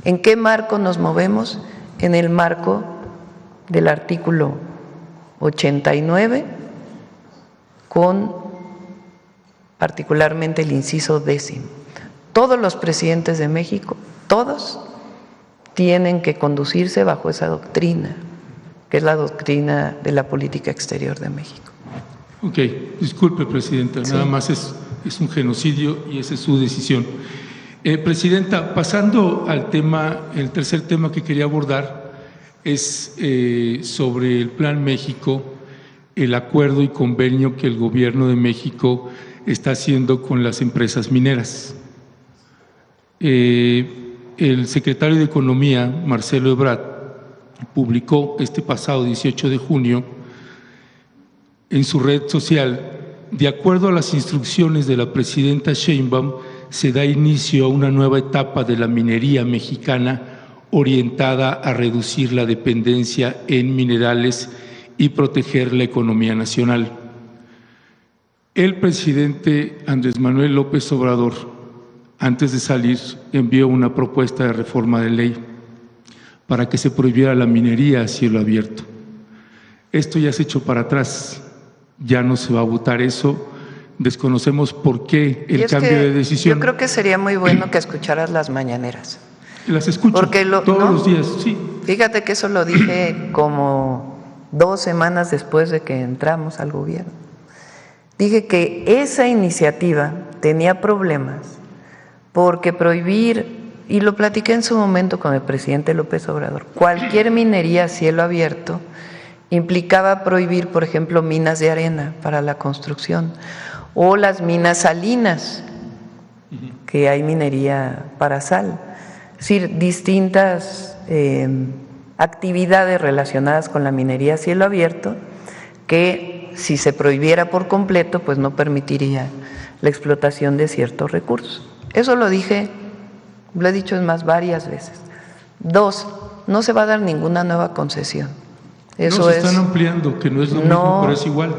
¿En qué marco nos movemos? En el marco del artículo 89, con particularmente el inciso 10. Todos los presidentes de México, todos, tienen que conducirse bajo esa doctrina, que es la doctrina de la política exterior de México. Ok, disculpe, Presidenta, sí. Nada más es un genocidio y esa es su decisión. Presidenta, pasando al tema, el tercer tema que quería abordar es sobre el Plan México, el acuerdo y convenio que el Gobierno de México está haciendo con las empresas mineras. El secretario de Economía, Marcelo Ebrard, publicó este pasado 18 de junio en su red social: de acuerdo a las instrucciones de la presidenta Sheinbaum, se da inicio a una nueva etapa de la minería mexicana orientada a reducir la dependencia en minerales y proteger la economía nacional. El presidente Andrés Manuel López Obrador, antes de salir, envió una propuesta de reforma de ley para que se prohibiera la minería a cielo abierto. Esto ya se echó para atrás, ya no se va a votar eso, desconocemos por qué el cambio de decisión. Yo creo que sería muy bueno que escucharas las mañaneras. Las escucho todos los días, sí. Fíjate que eso lo dije como 2 semanas después de que entramos al gobierno. Dije que esa iniciativa tenía problemas porque prohibir, y lo platiqué en su momento con el presidente López Obrador, cualquier minería a cielo abierto implicaba prohibir, por ejemplo, minas de arena para la construcción o las minas salinas, que hay minería para sal. Es decir, distintas actividades relacionadas con la minería a cielo abierto que si se prohibiera por completo, pues no permitiría la explotación de ciertos recursos. Eso lo dije, lo he dicho más varias veces. 2, no se va a dar ninguna nueva concesión. Eso no, se están ampliando, que no es lo mismo, pero es igual.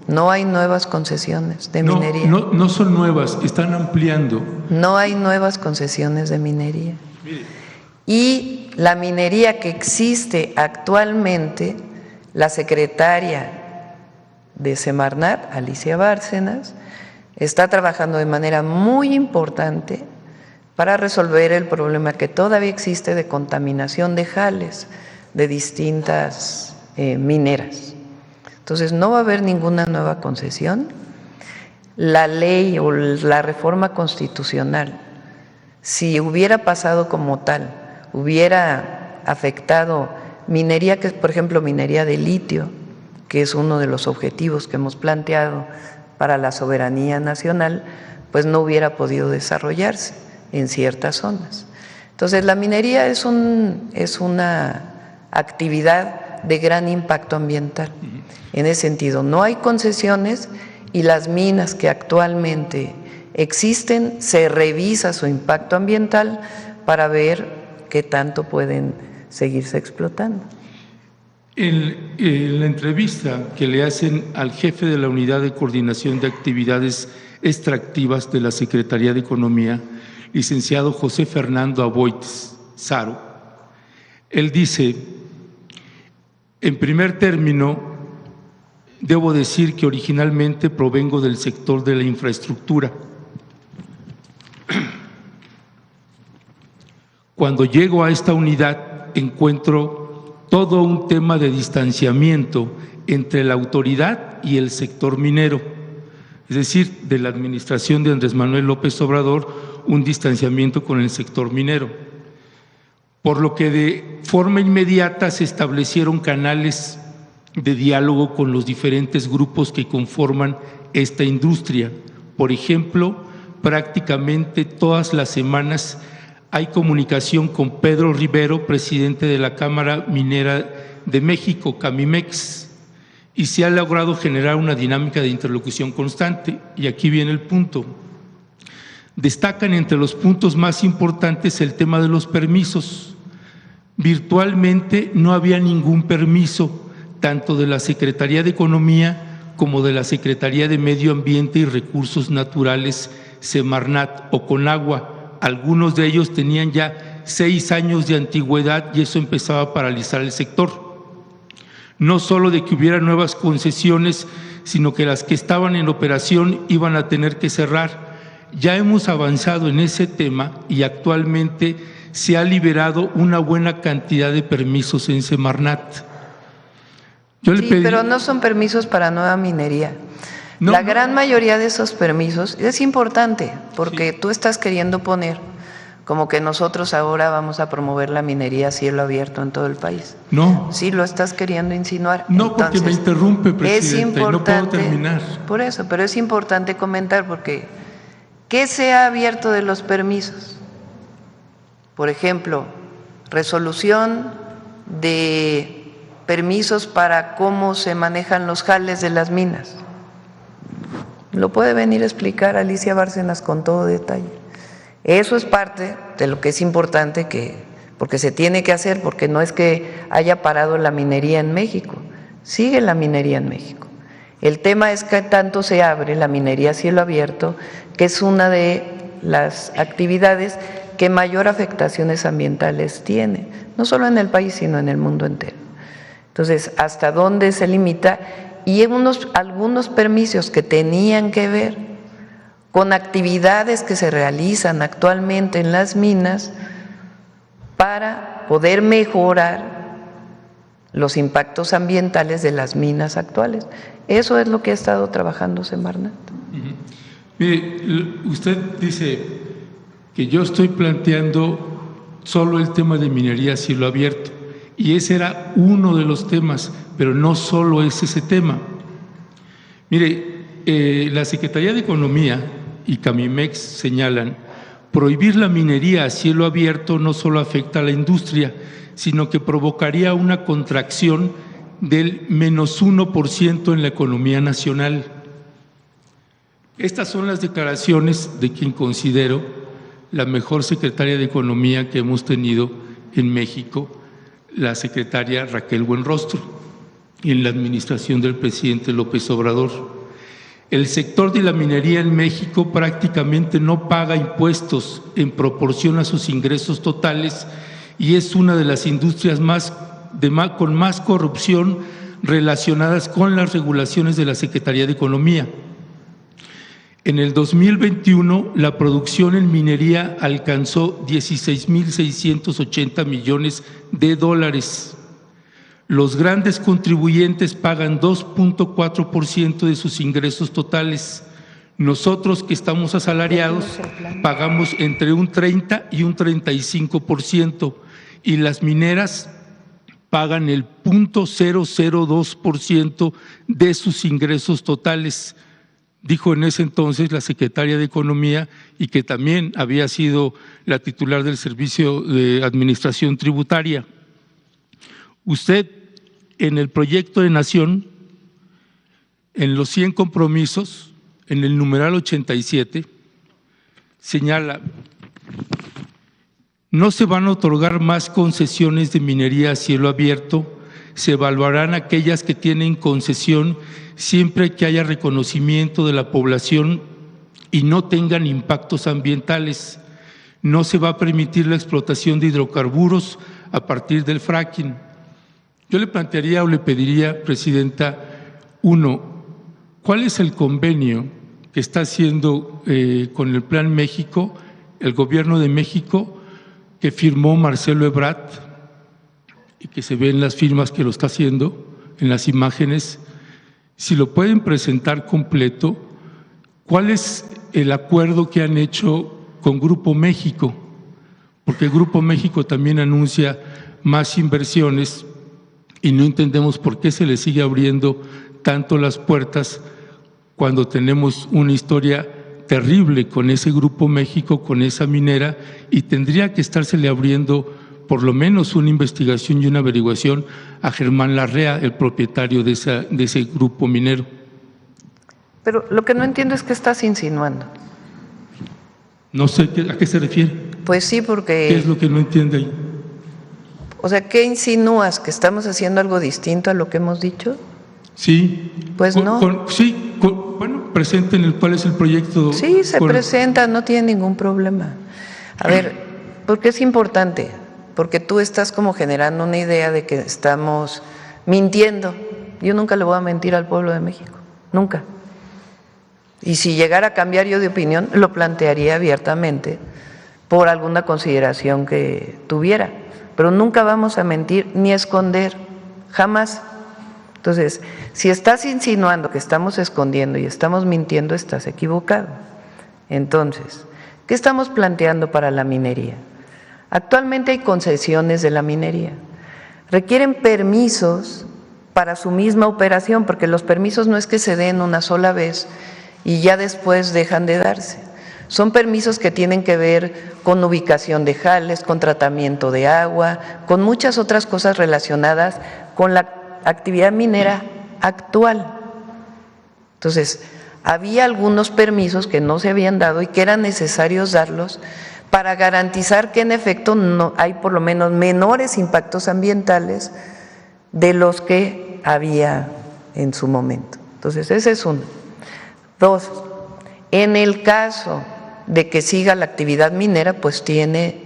No hay nuevas concesiones de minería. No son nuevas, están ampliando. No hay nuevas concesiones de minería. Y la minería que existe actualmente, la secretaria de Semarnat, Alicia Bárcenas, está trabajando de manera muy importante para resolver el problema que todavía existe de contaminación de jales de distintas mineras. Entonces, no va a haber ninguna nueva concesión. La ley o la reforma constitucional, si hubiera pasado como tal, hubiera afectado minería, que es, por ejemplo, minería de litio, que es uno de los objetivos que hemos planteado para la soberanía nacional, pues no hubiera podido desarrollarse en ciertas zonas. Entonces, la minería es una actividad de gran impacto ambiental. En ese sentido, no hay concesiones y las minas que actualmente existen, se revisa su impacto ambiental para ver qué tanto pueden seguirse explotando. En la entrevista que le hacen al jefe de la Unidad de Coordinación de Actividades Extractivas de la Secretaría de Economía, licenciado José Fernando Aboites Saro, él dice: en primer término, debo decir que originalmente provengo del sector de la infraestructura. Cuando llego a esta unidad encuentro todo un tema de distanciamiento entre la autoridad y el sector minero, es decir, de la administración de Andrés Manuel López Obrador, un distanciamiento con el sector minero, por lo que de forma inmediata se establecieron canales de diálogo con los diferentes grupos que conforman esta industria. Por ejemplo, prácticamente todas las semanas hay comunicación con Pedro Rivero, presidente de la Cámara Minera de México, Camimex, y se ha logrado generar una dinámica de interlocución constante. Y aquí viene el punto. Destacan entre los puntos más importantes el tema de los permisos. Virtualmente no había ningún permiso, tanto de la Secretaría de Economía como de la Secretaría de Medio Ambiente y Recursos Naturales, Semarnat o Conagua. Algunos de ellos tenían ya 6 años de antigüedad y eso empezaba a paralizar el sector. No solo de que hubiera nuevas concesiones, sino que las que estaban en operación iban a tener que cerrar. Ya hemos avanzado en ese tema y actualmente se ha liberado una buena cantidad de permisos en Semarnat. Pero no son permisos para nueva minería. La gran mayoría de esos permisos es importante porque tú estás queriendo poner como que nosotros ahora vamos a promover la minería a cielo abierto en todo el país. No. Sí, lo estás queriendo insinuar. No, entonces, porque me interrumpe, presidenta, y no puedo terminar. Por eso, pero es importante comentar porque ¿qué se ha abierto de los permisos? Por ejemplo, resolución de permisos para cómo se manejan los jales de las minas. Lo puede venir a explicar Alicia Bárcenas con todo detalle. Eso es parte de lo que es importante que porque se tiene que hacer, porque no es que haya parado la minería en México, sigue la minería en México. El tema es que tanto se abre la minería a cielo abierto, que es una de las actividades que mayor afectaciones ambientales tiene, no solo en el país, sino en el mundo entero. Entonces, ¿hasta dónde se limita? Y algunos permisos que tenían que ver con actividades que se realizan actualmente en las minas para poder mejorar los impactos ambientales de las minas actuales. Eso es lo que ha estado trabajando Semarnat. Mire, usted dice que yo estoy planteando solo el tema de minería a cielo abierto, y ese era uno de los temas, pero no solo es ese tema. Mire, la Secretaría de Economía y Camimex señalan: prohibir la minería a cielo abierto no solo afecta a la industria, sino que provocaría una contracción del menos 1% en la economía nacional. Estas son las declaraciones de quien considero la mejor secretaria de Economía que hemos tenido en México, la secretaria Raquel Buenrostro, en la administración del presidente López Obrador. El sector de la minería en México prácticamente no paga impuestos en proporción a sus ingresos totales y es una de las industrias con más corrupción relacionadas con las regulaciones de la Secretaría de Economía. En el 2021, la producción en minería alcanzó 16.680 millones de dólares. Los grandes contribuyentes pagan 2.4% de sus ingresos totales. Nosotros, que estamos asalariados, pagamos entre un 30 y un 35%, y las mineras pagan el 0.002% de sus ingresos totales, dijo en ese entonces la secretaria de Economía, y que también había sido la titular del Servicio de Administración Tributaria. Usted, en el proyecto de Nación, en los 100 compromisos, en el numeral 87, señala: no se van a otorgar más concesiones de minería a cielo abierto, se evaluarán aquellas que tienen concesión siempre que haya reconocimiento de la población y no tengan impactos ambientales. No se va a permitir la explotación de hidrocarburos a partir del fracking. Yo le plantearía o le pediría, Presidenta, ¿cuál es el convenio que está haciendo con el Plan México, el Gobierno de México, que firmó Marcelo Ebrard y que se ven las firmas que lo está haciendo en las imágenes? Si lo pueden presentar completo, ¿cuál es el acuerdo que han hecho con Grupo México? Porque Grupo México también anuncia más inversiones y no entendemos por qué se le sigue abriendo tanto las puertas cuando tenemos una historia terrible con ese Grupo México, con esa minera, y tendría que estársele abriendo por lo menos una investigación y una averiguación a Germán Larrea, el propietario de ese grupo minero. Pero lo que no entiendo es qué estás insinuando. No sé a qué se refiere. Pues sí, porque… ¿Qué es lo que no entiende ahí? O sea, ¿qué insinúas? ¿Que estamos haciendo algo distinto a lo que hemos dicho? Sí. Pues no. Bueno, presenten cuál es el proyecto. Sí, se presenta, no tiene ningún problema. A ver, ¿por qué es importante? Porque tú estás como generando una idea de que estamos mintiendo. Yo nunca le voy a mentir al pueblo de México, nunca. Y si llegara a cambiar yo de opinión, lo plantearía abiertamente por alguna consideración que tuviera. Pero nunca vamos a mentir ni esconder, jamás. Entonces, si estás insinuando que estamos escondiendo y estamos mintiendo, estás equivocado. Entonces, ¿qué estamos planteando para la minería? Actualmente hay concesiones de la minería. Requieren permisos para su misma operación, porque los permisos no es que se den una sola vez y ya después dejan de darse. Son permisos que tienen que ver con ubicación de jales, con tratamiento de agua, con muchas otras cosas relacionadas con la actividad minera actual. Entonces, había algunos permisos que no se habían dado y que eran necesarios darlos para garantizar que en efecto no hay por lo menos menores impactos ambientales de los que había en su momento. Entonces, ese es uno. Dos, en el caso de que siga la actividad minera, pues tiene,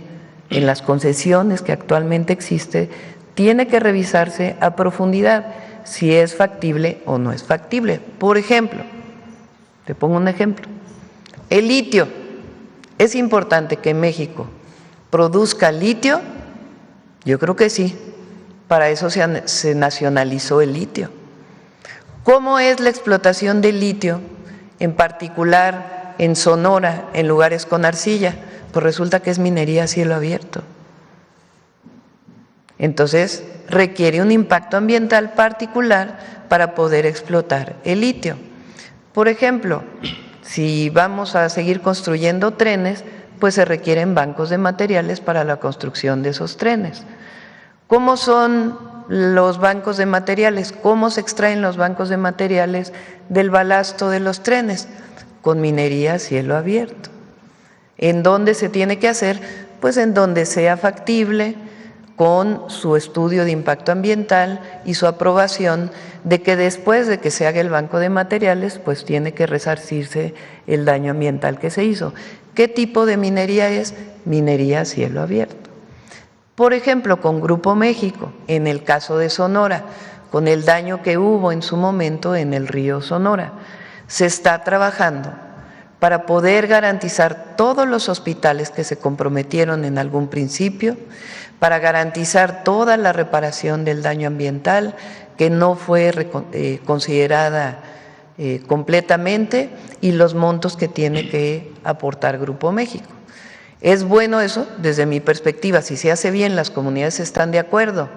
en las concesiones que actualmente existe, tiene que revisarse a profundidad si es factible o no es factible. Por ejemplo, te pongo un ejemplo, el litio. ¿Es importante que México produzca litio? Yo creo que sí, para eso se nacionalizó el litio. ¿Cómo es la explotación del litio, en particular en Sonora, en lugares con arcilla? Pues resulta que es minería a cielo abierto. Entonces, requiere un impacto ambiental particular para poder explotar el litio. Por ejemplo, si vamos a seguir construyendo trenes, pues se requieren bancos de materiales para la construcción de esos trenes. ¿Cómo son los bancos de materiales? ¿Cómo se extraen los bancos de materiales del balasto de los trenes? Con minería a cielo abierto. ¿En dónde se tiene que hacer? Pues en donde sea factible, con su estudio de impacto ambiental y su aprobación de que después de que se haga el banco de materiales, pues tiene que resarcirse el daño ambiental que se hizo. ¿Qué tipo de minería es? Minería a cielo abierto. Por ejemplo, con Grupo México, en el caso de Sonora, con el daño que hubo en su momento en el río Sonora, se está trabajando para poder garantizar todos los hospitales que se comprometieron en algún principio, para garantizar toda la reparación del daño ambiental que no fue considerada completamente y los montos que tiene que aportar Grupo México. ¿Es bueno eso? Desde mi perspectiva, si se hace bien, las comunidades están de acuerdo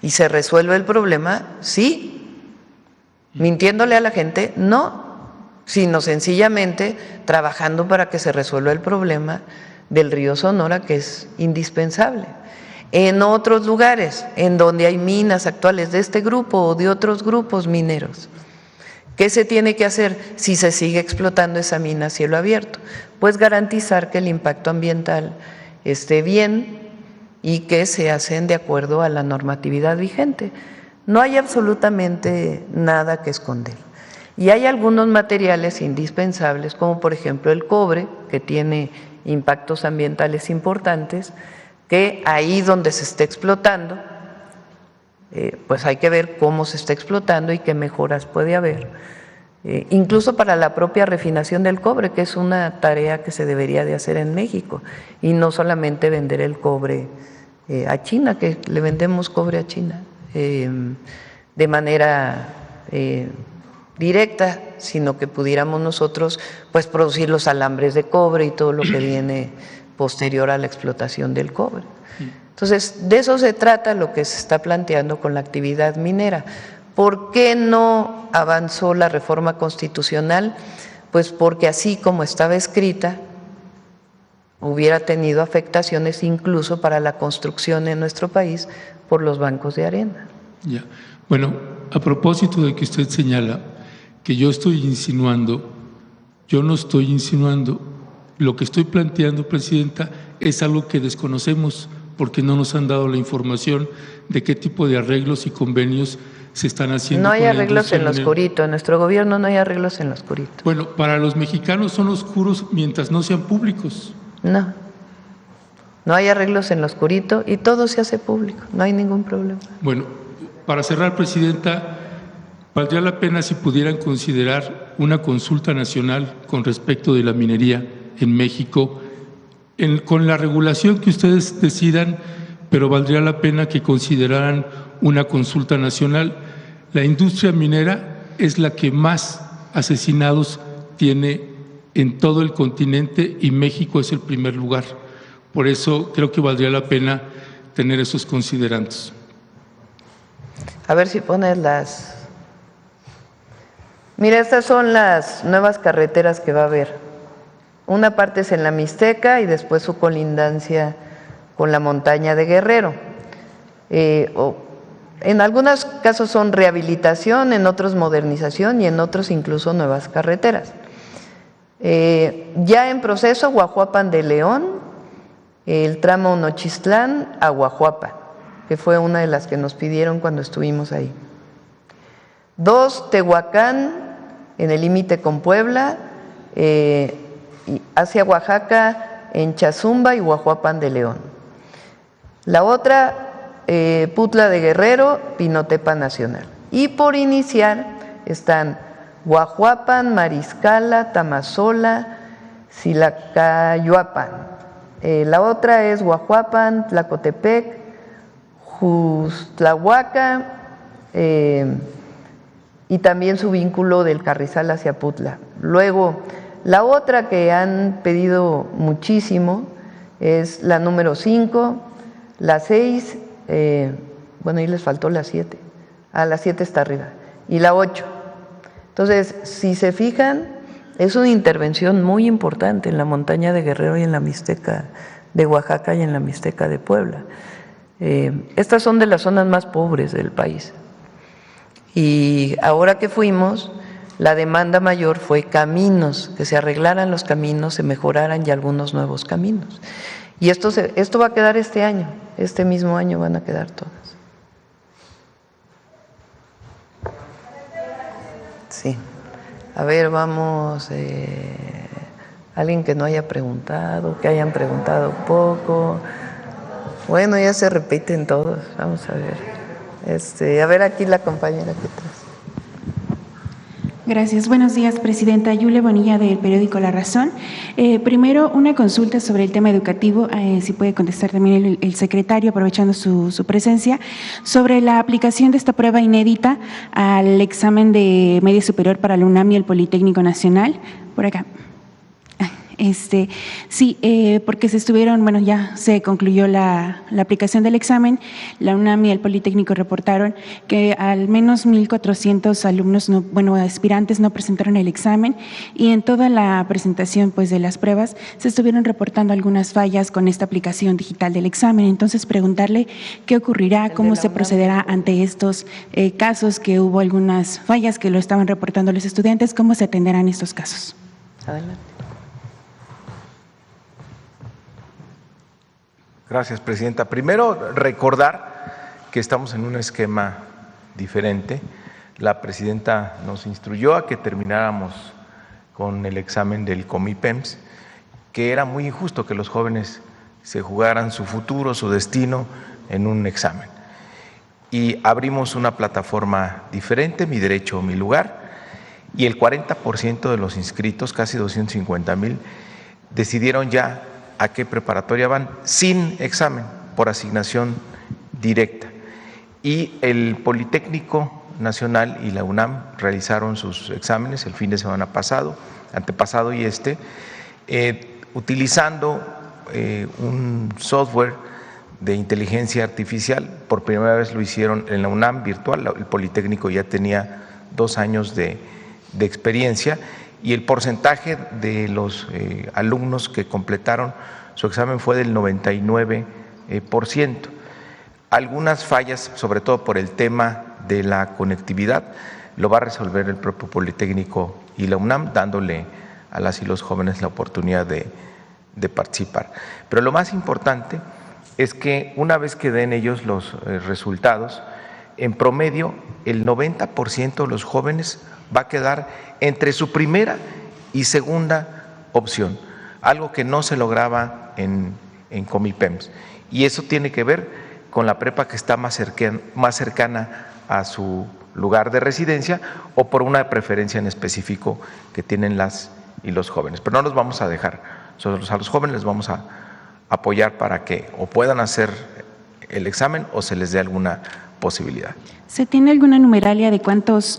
y se resuelve el problema, sí. ¿Mintiéndole a la gente? No, sino sencillamente trabajando para que se resuelva el problema del río Sonora, que es indispensable. En otros lugares, en donde hay minas actuales de este grupo o de otros grupos mineros, ¿qué se tiene que hacer si se sigue explotando esa mina a cielo abierto? Pues garantizar que el impacto ambiental esté bien y que se hacen de acuerdo a la normatividad vigente. No hay absolutamente nada que esconder. Y hay algunos materiales indispensables, como por ejemplo el cobre, que tiene impactos ambientales importantes, que ahí donde se esté explotando, pues hay que ver cómo se está explotando y qué mejoras puede haber. Incluso para la propia refinación del cobre, que es una tarea que se debería de hacer en México, y no solamente vender el cobre a China, que le vendemos cobre a China de manera directa, sino que pudiéramos nosotros pues producir los alambres de cobre y todo lo que viene posterior a la explotación del cobre. Entonces, de eso se trata lo que se está planteando con la actividad minera. ¿Por qué no avanzó la reforma constitucional? Pues porque así como estaba escrita, hubiera tenido afectaciones incluso para la construcción en nuestro país por los bancos de arena. Ya. Bueno, a propósito de que usted señala que yo estoy insinuando, yo no estoy insinuando. Lo que estoy planteando, Presidenta, es algo que desconocemos porque no nos han dado la información de qué tipo de arreglos y convenios se están haciendo. No hay arreglos en lo oscurito, en nuestro gobierno no hay arreglos en lo oscurito. Bueno, para los mexicanos son oscuros mientras no sean públicos. No, no hay arreglos en lo oscurito y todo se hace público, no hay ningún problema. Bueno, para cerrar, Presidenta, valdría la pena si pudieran considerar una consulta nacional con respecto de la minería en México, con la regulación que ustedes decidan, pero valdría la pena que consideraran una consulta nacional. La industria minera es la que más asesinados tiene en todo el continente y México es el primer lugar. Por eso creo que valdría la pena tener esos considerandos. A ver si pones las… Mira, estas son las nuevas carreteras que va a haber. Una parte es en la Mixteca y después su colindancia con la montaña de Guerrero. En algunos casos son rehabilitación, en otros modernización y en otros incluso nuevas carreteras. Ya en proceso, Guajuapan de León el tramo Nochistlán a Guajuapa, que fue una de las que nos pidieron cuando estuvimos ahí. 2, Tehuacán, en el límite con Puebla, hacia Oaxaca, en Chazumba y Guajuapan de León. La otra, Putla de Guerrero, Pinotepa Nacional. Y por iniciar están Guajuapan, Mariscala, Tamazola, Silacayuapan. La otra es Guajuapan, Tlacotepec, Justlahuaca, y también su vínculo del Carrizal hacia Putla. Luego, la otra que han pedido muchísimo es la número 5, la 6, bueno, ahí les faltó la 7. La 7 está arriba. Y la 8. Entonces, si se fijan, es una intervención muy importante en la montaña de Guerrero y en la Mixteca de Oaxaca y en la Mixteca de Puebla. Estas son de las zonas más pobres del país. Y ahora que fuimos, la demanda mayor fue caminos, que se arreglaran los caminos, se mejoraran y algunos nuevos caminos. Y esto va a quedar este año, este mismo año van a quedar todas. Sí. A ver, vamos, alguien que no haya preguntado, que hayan preguntado poco. Bueno, ya se repiten todos, vamos a ver. A ver aquí la compañera que atrás. Gracias. Buenos días, Presidenta. Yulia Bonilla, del periódico La Razón. Primero, una consulta sobre el tema educativo, si puede contestar también el secretario, aprovechando su presencia, sobre la aplicación de esta prueba inédita al examen de media superior para la UNAM y el Politécnico Nacional. Por acá. Sí, porque ya se concluyó la aplicación del examen. La UNAM y el Politécnico reportaron que al menos 1,400 alumnos, aspirantes no presentaron el examen, y en toda la presentación de las pruebas se estuvieron reportando algunas fallas con esta aplicación digital del examen. Entonces, preguntarle qué ocurrirá, cómo se procederá ante estos casos, que hubo algunas fallas que lo estaban reportando los estudiantes, cómo se atenderán estos casos. Adelante. Gracias, Presidenta. Primero, recordar que estamos en un esquema diferente. La Presidenta nos instruyó a que termináramos con el examen del Comipems, que era muy injusto que los jóvenes se jugaran su futuro, su destino en un examen. Y abrimos una plataforma diferente, Mi Derecho, Mi Lugar, y el 40% de los inscritos, casi 250,000, decidieron ya a qué preparatoria van sin examen, por asignación directa. Y el Politécnico Nacional y la UNAM realizaron sus exámenes el fin de semana pasado, antepasado y utilizando un software de inteligencia artificial. Por primera vez lo hicieron en la UNAM virtual. El Politécnico ya tenía 2 años de experiencia, y el porcentaje de los alumnos que completaron su examen fue del 99%. Algunas fallas, sobre todo por el tema de la conectividad, lo va a resolver el propio Politécnico y la UNAM, dándole a las y los jóvenes la oportunidad de participar. Pero lo más importante es que una vez que den ellos los resultados, en promedio el 90% de los jóvenes va a quedar entre su primera y segunda opción, algo que no se lograba en Comipems. Y eso tiene que ver con la prepa que está más cercana a su lugar de residencia, o por una preferencia en específico que tienen las y los jóvenes. Pero no los vamos a dejar solos, a los jóvenes les vamos a apoyar para que o puedan hacer el examen o se les dé alguna posibilidad. ¿Se tiene alguna numeralia de cuántos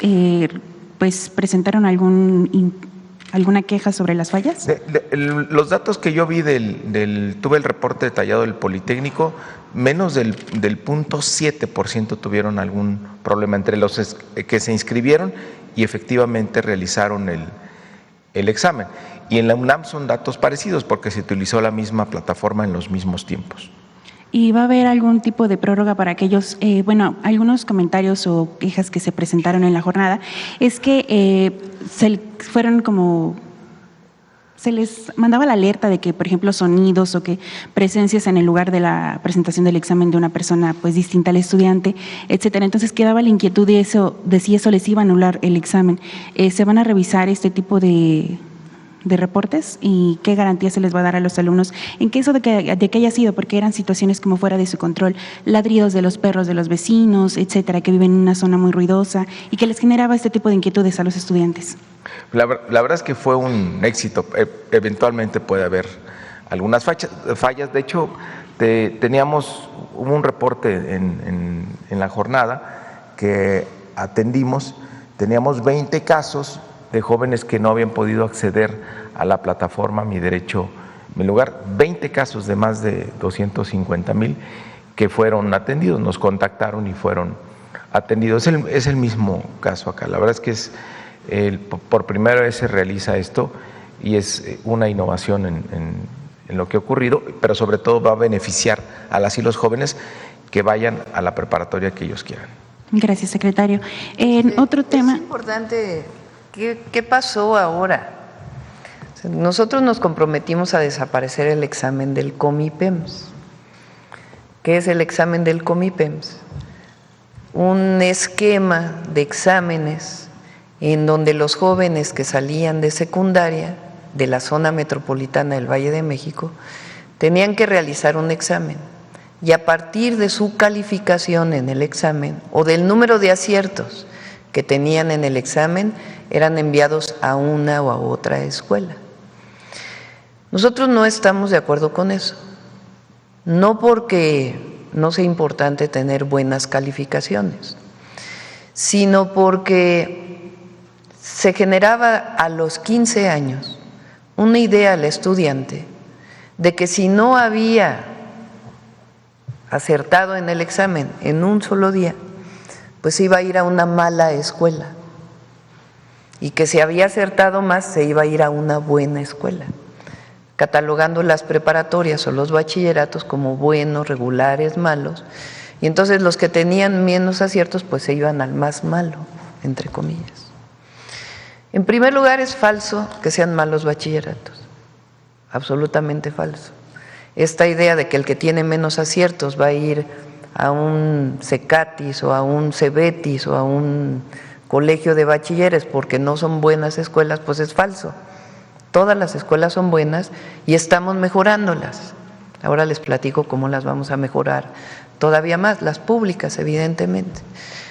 presentaron alguna queja sobre las fallas? Los datos que yo vi tuve el reporte detallado del Politécnico, menos del 0.7% tuvieron algún problema entre los que se inscribieron y efectivamente realizaron el examen. Y en la UNAM son datos parecidos porque se utilizó la misma plataforma en los mismos tiempos. ¿Y va a haber algún tipo de prórroga para aquellos, algunos comentarios o quejas que se presentaron en la jornada? Es que fueron como se les mandaba la alerta de que, por ejemplo, sonidos o que presencias en el lugar de la presentación del examen de una persona pues distinta al estudiante, etcétera. Entonces quedaba la inquietud de eso, de si eso les iba a anular el examen. ¿Se van a revisar este tipo de reportes y qué garantía se les va a dar a los alumnos en caso de que haya sido, porque eran situaciones como fuera de su control, ladridos de los perros de los vecinos, etcétera, que viven en una zona muy ruidosa y que les generaba este tipo de inquietudes a los estudiantes? La verdad es que fue un éxito. Eventualmente puede haber algunas fallas. De hecho, hubo un reporte en la jornada que atendimos. Teníamos 20 casos de jóvenes que no habían podido acceder a la plataforma Mi Derecho, Mi Lugar. 20 casos de más de 250,000 que fueron atendidos. Nos contactaron y fueron atendidos. Es el mismo caso acá. La verdad es que por primera vez se realiza esto y es una innovación en lo que ha ocurrido, pero sobre todo va a beneficiar a las y los jóvenes que vayan a la preparatoria que ellos quieran. Gracias, secretario. Otro tema. Es importante, ¿qué pasó ahora? Nosotros nos comprometimos a desaparecer el examen del Comipems. ¿Qué es el examen del Comipems? Un esquema de exámenes en donde los jóvenes que salían de secundaria de la zona metropolitana del Valle de México tenían que realizar un examen y a partir de su calificación en el examen o del número de aciertos que tenían en el examen eran enviados a una o a otra escuela. Nosotros no estamos de acuerdo con eso, no porque no sea importante tener buenas calificaciones, sino porque se generaba a los 15 años una idea al estudiante de que si no había acertado en el examen en un solo día, pues iba a ir a una mala escuela y que si había acertado más se iba a ir a una buena escuela, catalogando las preparatorias o los bachilleratos como buenos, regulares, malos, y entonces los que tenían menos aciertos pues se iban al más malo, entre comillas. En primer lugar, es falso que sean malos bachilleratos, absolutamente falso. Esta idea de que el que tiene menos aciertos va a ir a un CECATIS o a un CEBETIS o a un colegio de bachilleres porque no son buenas escuelas, pues es falso. Todas las escuelas son buenas y estamos mejorándolas. Ahora les platico cómo las vamos a mejorar todavía más, las públicas, evidentemente.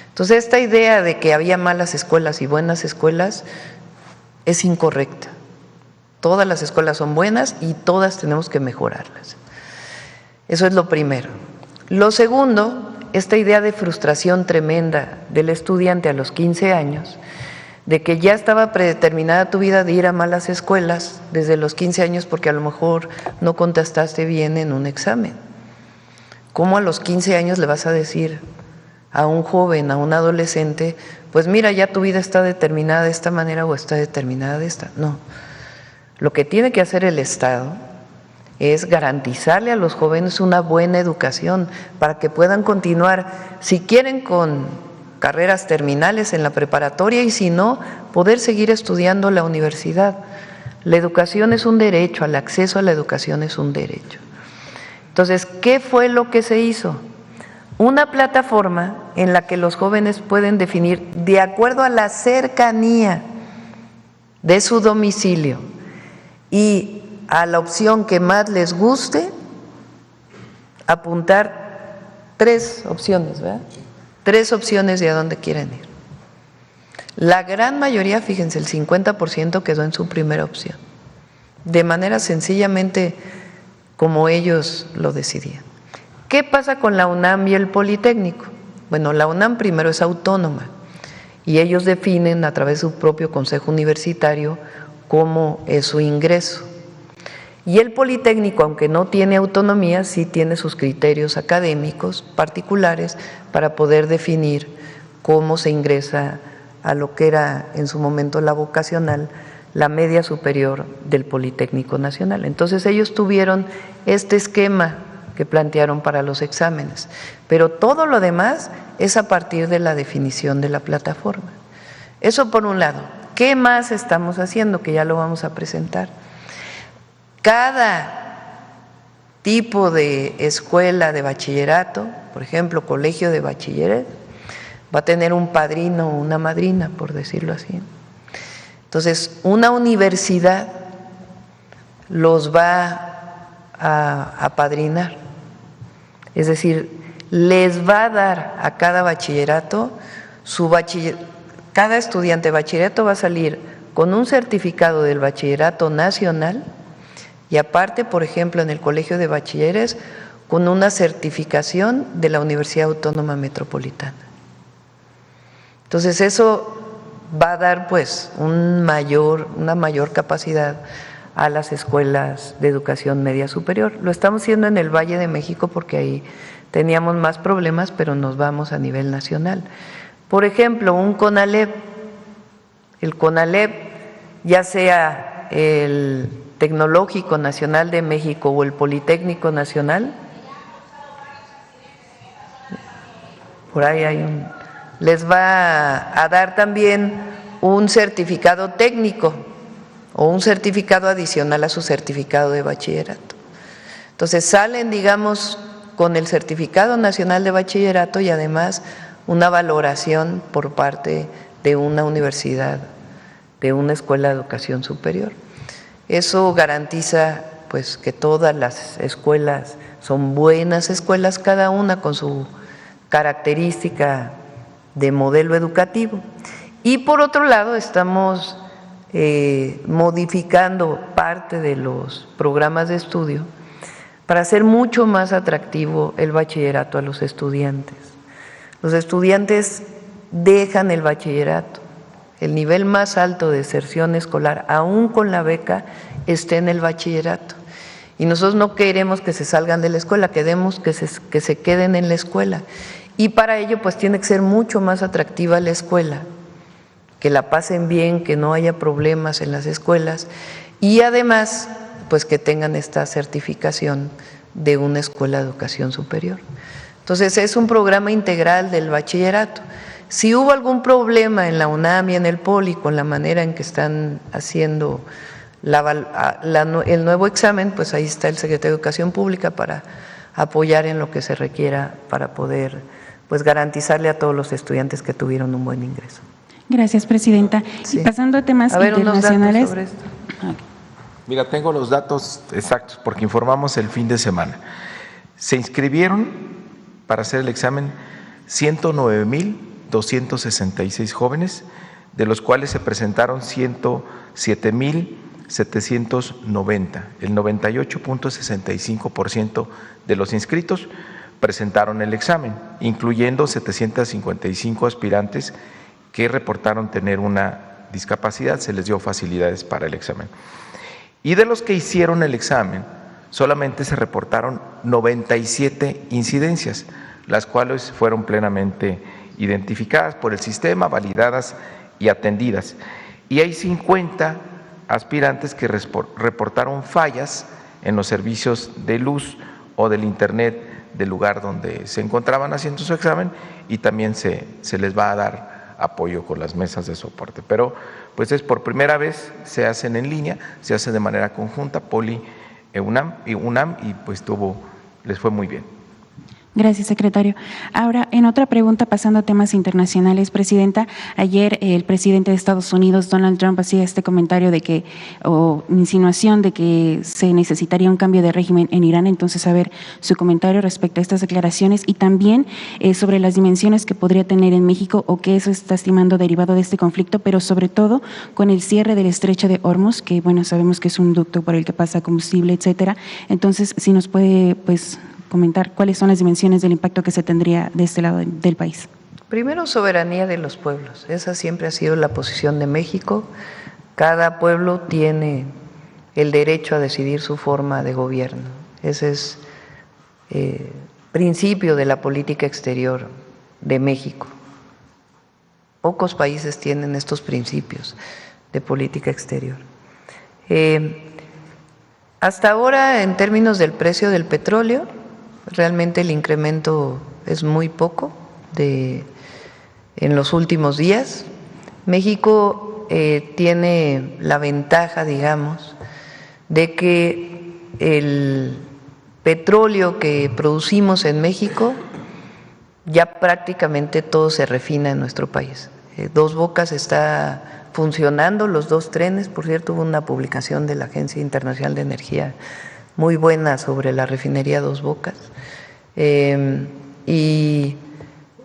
Entonces, esta idea de que había malas escuelas y buenas escuelas es incorrecta. Todas las escuelas son buenas y todas tenemos que mejorarlas. Eso es lo primero. Lo segundo, esta idea de frustración tremenda del estudiante a los 15 años, de que ya estaba predeterminada tu vida de ir a malas escuelas desde los 15 años porque a lo mejor no contestaste bien en un examen. ¿Cómo a los 15 años le vas a decir a un joven, a un adolescente, pues mira, ya tu vida está determinada de esta manera o está determinada de esta? No. Lo que tiene que hacer el Estado es garantizarle a los jóvenes una buena educación para que puedan continuar, si quieren, con carreras terminales en la preparatoria y si no, poder seguir estudiando la universidad. La educación es un derecho, el acceso a la educación es un derecho. Entonces, ¿qué fue lo que se hizo? Una plataforma en la que los jóvenes pueden definir, de acuerdo a la cercanía de su domicilio y a la opción que más les guste, apuntar 3 opciones, ¿verdad? 3 opciones de a dónde quieren ir. La gran mayoría, fíjense, el 50% quedó en su primera opción, de manera sencillamente como ellos lo decidían. ¿Qué pasa con la UNAM y el Politécnico? Bueno, la UNAM primero es autónoma y ellos definen a través de su propio consejo universitario cómo es su ingreso. Y el Politécnico, aunque no tiene autonomía, sí tiene sus criterios académicos particulares para poder definir cómo se ingresa a lo que era en su momento la vocacional, la media superior del Politécnico Nacional. Entonces ellos tuvieron este esquema que plantearon para los exámenes, pero todo lo demás es a partir de la definición de la plataforma. Eso por un lado. ¿Qué más estamos haciendo? Que ya lo vamos a presentar. cada tipo de escuela de bachillerato, por ejemplo, colegio de bachilleres, va a tener un padrino o una madrina, por decirlo así. Entonces, una universidad los va a apadrinar, es decir, les va a dar a cada bachillerato cada estudiante de bachillerato va a salir con un certificado del bachillerato nacional y aparte, por ejemplo, en el colegio de bachilleres, con una certificación de la Universidad Autónoma Metropolitana. Entonces, eso va a dar pues una mayor capacidad a las escuelas de educación media superior. Lo estamos haciendo en el Valle de México porque ahí teníamos más problemas, pero nos vamos a nivel nacional. Por ejemplo, un CONALEP, el CONALEP, ya sea el Tecnológico Nacional de México o el Politécnico Nacional, por ahí les va a dar también un certificado técnico o un certificado adicional a su certificado de bachillerato. Entonces salen, digamos, con el certificado nacional de bachillerato y además una valoración por parte de una universidad, de una escuela de educación superior. Eso garantiza pues que todas las escuelas son buenas escuelas, cada una con su característica de modelo educativo. Y por otro lado estamos modificando parte de los programas de estudio para hacer mucho más atractivo el bachillerato a los estudiantes. Los estudiantes dejan el bachillerato, el nivel más alto de deserción escolar, aún con la beca, está en el bachillerato. Y nosotros no queremos que se salgan de la escuela, queremos que se queden en la escuela. Y para ello pues tiene que ser mucho más atractiva la escuela, que la pasen bien, que no haya problemas en las escuelas y además pues que tengan esta certificación de una escuela de educación superior. Entonces es un programa integral del bachillerato. Si hubo algún problema en la UNAM y en el Poli con la manera en que están haciendo el nuevo examen, pues ahí está el secretario de Educación Pública para apoyar en lo que se requiera para poder pues garantizarle a todos los estudiantes que tuvieron un buen ingreso. Gracias, presidenta. Sí. Y pasando a temas internacionales. Unos datos sobre esto. Mira, tengo los datos exactos porque informamos el fin de semana. Se inscribieron para hacer el examen 109,266 jóvenes, de los cuales se presentaron 107,790. El 98.65% de los inscritos presentaron el examen, incluyendo 755 aspirantes que reportaron tener una discapacidad, se les dio facilidades para el examen. Y de los que hicieron el examen, solamente se reportaron 97 incidencias, las cuales fueron plenamente identificadas por el sistema, validadas y atendidas. Y hay 50 aspirantes que reportaron fallas en los servicios de luz o del internet del lugar donde se encontraban haciendo su examen y también se les va a dar apoyo con las mesas de soporte. Pero pues es por primera vez, se hacen en línea, se hace de manera conjunta, Poli, UNAM y pues les fue muy bien. Gracias, secretario. Ahora, en otra pregunta, pasando a temas internacionales, presidenta, ayer el presidente de Estados Unidos, Donald Trump, hacía este comentario de que, o insinuación de que se necesitaría un cambio de régimen en Irán. Entonces, a ver su comentario respecto a estas declaraciones y también sobre las dimensiones que podría tener en México o que eso está estimando derivado de este conflicto, pero sobre todo con el cierre del estrecho de Hormuz, que bueno, sabemos que es un ducto por el que pasa combustible, etcétera. Entonces, si nos puede, pues, comentar cuáles son las dimensiones del impacto que se tendría de este lado del país. Primero, soberanía de los pueblos. Esa siempre ha sido la posición de México. Cada pueblo tiene el derecho a decidir su forma de gobierno. Ese es principio de la política exterior de México. Pocos países tienen estos principios de política exterior. Hasta ahora, en términos del precio del petróleo, realmente el incremento es muy poco en los últimos días. México tiene la ventaja, digamos, de que el petróleo que producimos en México ya prácticamente todo se refina en nuestro país. Dos Bocas está funcionando, los dos trenes. Por cierto, hubo una publicación de la Agencia Internacional de Energía muy buena sobre la refinería Dos Bocas. Y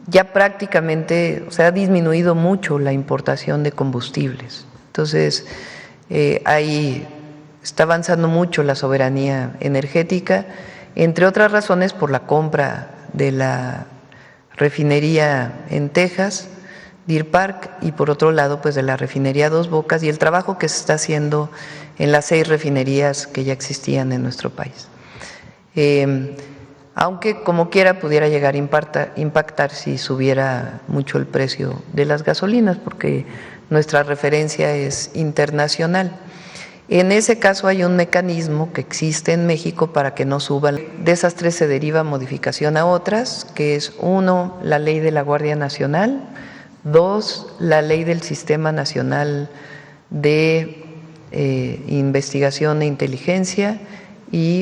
ya prácticamente, o sea, ha disminuido mucho la importación de combustibles. Entonces, ahí está avanzando mucho la soberanía energética, entre otras razones por la compra de la refinería en Texas, Deer Park, y por otro lado, pues de la refinería Dos Bocas y el trabajo que se está haciendo en las 6 refinerías que ya existían en nuestro país. Aunque como quiera pudiera llegar a impactar si subiera mucho el precio de las gasolinas, porque nuestra referencia es internacional. En ese caso hay un mecanismo que existe en México para que no suban. De esas 3 se deriva modificación a otras, que es 1, la ley de la Guardia Nacional; 2, la ley del Sistema Nacional de Investigación e Inteligencia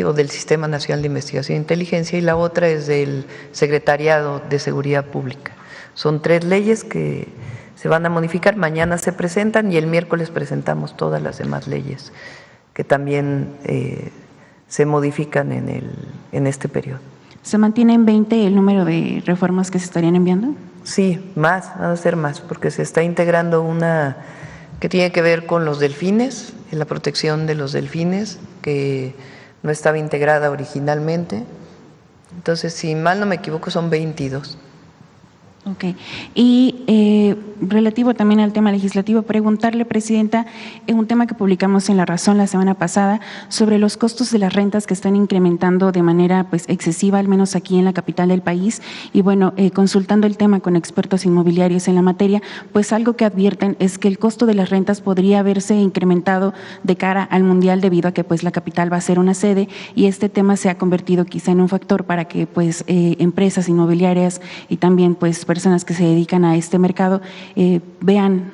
o del Sistema Nacional de Investigación e Inteligencia, y la otra es del Secretariado de Seguridad Pública. Son 3 leyes que se van a modificar, mañana se presentan y el miércoles presentamos todas las demás leyes que también se modifican en este periodo. ¿Se mantiene en 20 el número de reformas que se estarían enviando? Sí, van a ser más, porque se está integrando una que tiene que ver con los delfines, la protección de los delfines, que no estaba integrada originalmente. Entonces, si mal no me equivoco, son 22. Ok. Y relativo también al tema legislativo, preguntarle, Presidenta, un tema que publicamos en La Razón la semana pasada sobre los costos de las rentas que están incrementando de manera pues excesiva, al menos aquí en la capital del país. Y bueno, consultando el tema con expertos inmobiliarios en la materia, pues algo que advierten es que el costo de las rentas podría haberse incrementado de cara al Mundial, debido a que pues la capital va a ser una sede, y este tema se ha convertido quizá en un factor para que pues empresas inmobiliarias y también pues personas que se dedican a este mercado vean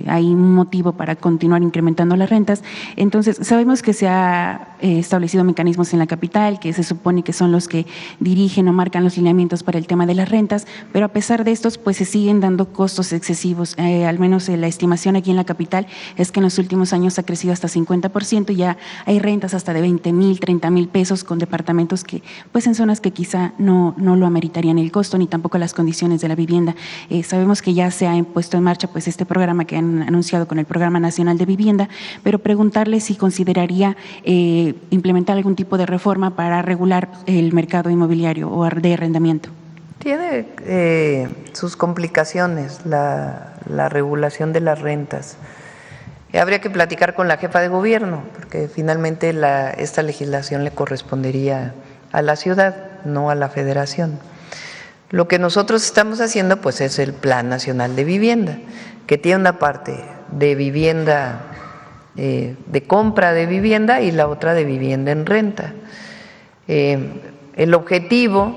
hay un motivo para continuar incrementando las rentas. Entonces, sabemos que se ha establecido mecanismos en la capital que se supone que son los que dirigen o marcan los lineamientos para el tema de las rentas, pero a pesar de estos, pues se siguen dando costos excesivos. Al menos la estimación aquí en la capital es que en los últimos años ha crecido hasta 50%, y ya hay rentas hasta de 20,000, 30,000 pesos con departamentos que, pues en zonas que quizá no lo ameritarían el costo, ni tampoco las condiciones de la vivienda. Sabemos que ya se ha puesto en marcha pues este programa que han anunciado con el Programa Nacional de Vivienda, pero preguntarle si consideraría implementar algún tipo de reforma para regular el mercado inmobiliario o de arrendamiento. Tiene sus complicaciones la regulación de las rentas. Habría que platicar con la jefa de gobierno, porque finalmente esta legislación le correspondería a la ciudad, no a la federación. Lo que nosotros estamos haciendo pues es el Plan Nacional de Vivienda, que tiene una parte de vivienda, de compra de vivienda, y la otra de vivienda en renta. El objetivo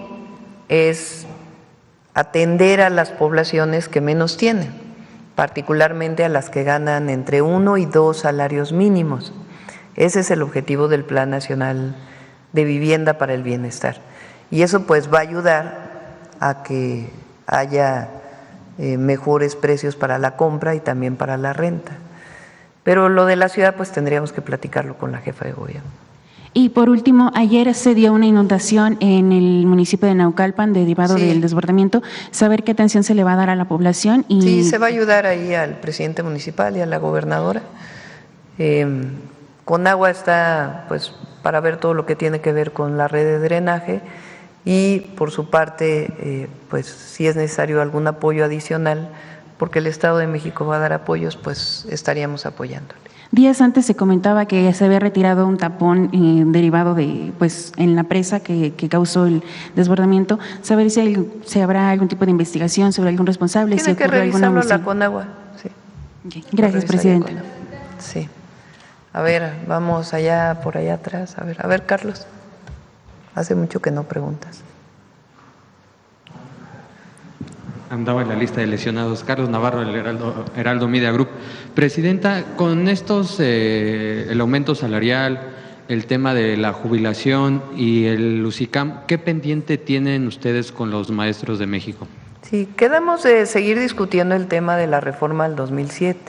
es atender a las poblaciones que menos tienen, particularmente a las que ganan entre 1 y 2 salarios mínimos. Ese es el objetivo del Plan Nacional de Vivienda para el Bienestar. Y eso pues va a ayudar a que haya mejores precios para la compra y también para la renta. Pero lo de la ciudad pues tendríamos que platicarlo con la jefa de gobierno. Y por último, ayer se dio una inundación en el municipio de Naucalpan derivado del desbordamiento. Saber qué atención se le va a dar a la población. Sí, se va a ayudar ahí al presidente municipal y a la gobernadora. Conagua está pues para ver todo lo que tiene que ver con la red de drenaje, y por su parte pues si es necesario algún apoyo adicional, porque el Estado de México va a dar apoyos, pues estaríamos apoyándole. Días antes se comentaba que se había retirado un tapón derivado de, pues, en la presa que causó el desbordamiento. Saber si habrá algún tipo de investigación sobre algún responsable. Tiene que revisarlo la Conagua. Sí. Okay. Gracias, Presidenta. Sí. A ver, vamos allá, por allá atrás. A ver, Carlos. Hace mucho que no preguntas. Andaba en la lista de lesionados. Carlos Navarro, el Heraldo Media Group. Presidenta, con el aumento salarial, el tema de la jubilación y el UCICAM, ¿qué pendiente tienen ustedes con los maestros de México? Sí, quedamos de seguir discutiendo el tema de la reforma del 2007.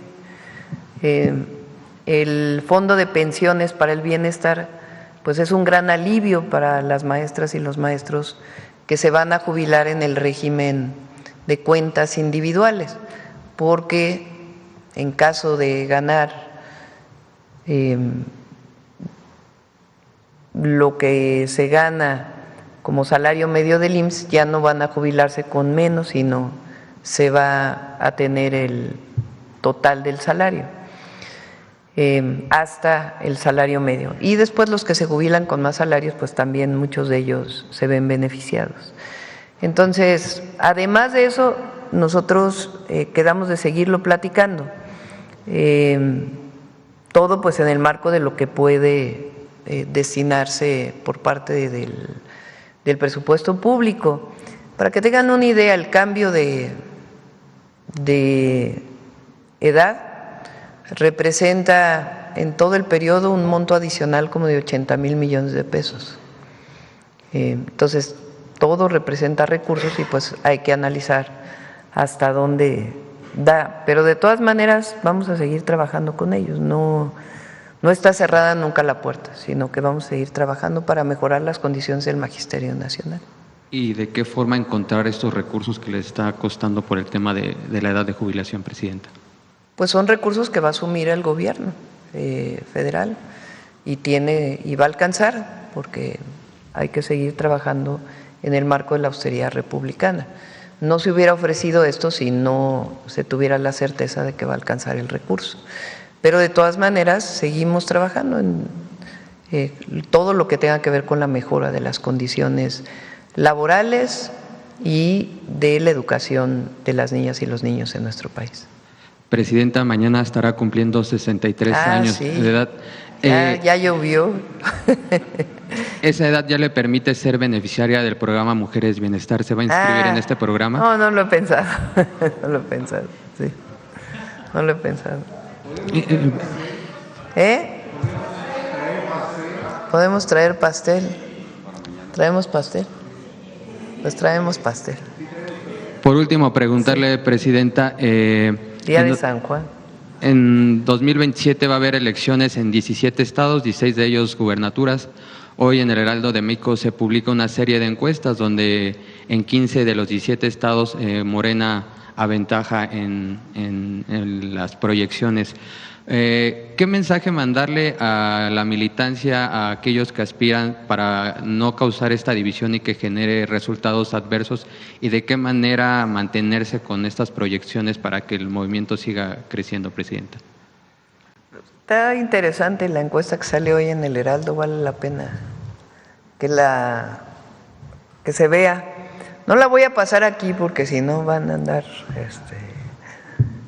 El Fondo de Pensiones para el Bienestar, pues es un gran alivio para las maestras y los maestros que se van a jubilar en el régimen de cuentas individuales, porque en caso de ganar lo que se gana como salario medio del IMSS, ya no van a jubilarse con menos, sino se va a tener el total del salario, hasta el salario medio. Y después los que se jubilan con más salarios, pues también muchos de ellos se ven beneficiados. Entonces, además de eso, nosotros quedamos de seguirlo platicando, todo pues en el marco de lo que puede destinarse por parte del presupuesto público. Para que tengan una idea, el cambio de edad representa en todo el periodo un monto adicional como de 80,000 millones de pesos. Entonces, todo representa recursos y pues hay que analizar hasta dónde da. Pero de todas maneras vamos a seguir trabajando con ellos. No está cerrada nunca la puerta, sino que vamos a seguir trabajando para mejorar las condiciones del Magisterio Nacional. ¿Y de qué forma encontrar estos recursos que les está costando por el tema de la edad de jubilación, Presidenta? Pues son recursos que va a asumir el gobierno federal y va a alcanzar, porque hay que seguir trabajando en el marco de la austeridad republicana. No se hubiera ofrecido esto si no se tuviera la certeza de que va a alcanzar el recurso. Pero de todas maneras seguimos trabajando en todo lo que tenga que ver con la mejora de las condiciones laborales y de la educación de las niñas y los niños en nuestro país. Presidenta, mañana estará cumpliendo 63 años sí. de edad. Ya llovió. ¿Esa edad ya le permite ser beneficiaria del programa Mujeres Bienestar? ¿Se va a inscribir en este programa? No lo he pensado. No lo he pensado, sí. No lo he pensado. ¿Podemos traer pastel? ¿Traemos pastel? Pues traemos pastel. Por último, preguntarle, sí, Presidenta. Día de San Juan. En 2027 va a haber elecciones en 17 estados, 16 de ellos gubernaturas. Hoy en el Heraldo de México se publica una serie de encuestas donde en 15 de los 17 estados Morena aventaja en las proyecciones. ¿Qué mensaje mandarle a la militancia, a aquellos que aspiran para no causar esta división y que genere resultados adversos? ¿Y de qué manera mantenerse con estas proyecciones para que el movimiento siga creciendo, Presidenta? Está interesante la encuesta que sale hoy en el Heraldo, vale la pena que se vea. No la voy a pasar aquí porque si no van a andar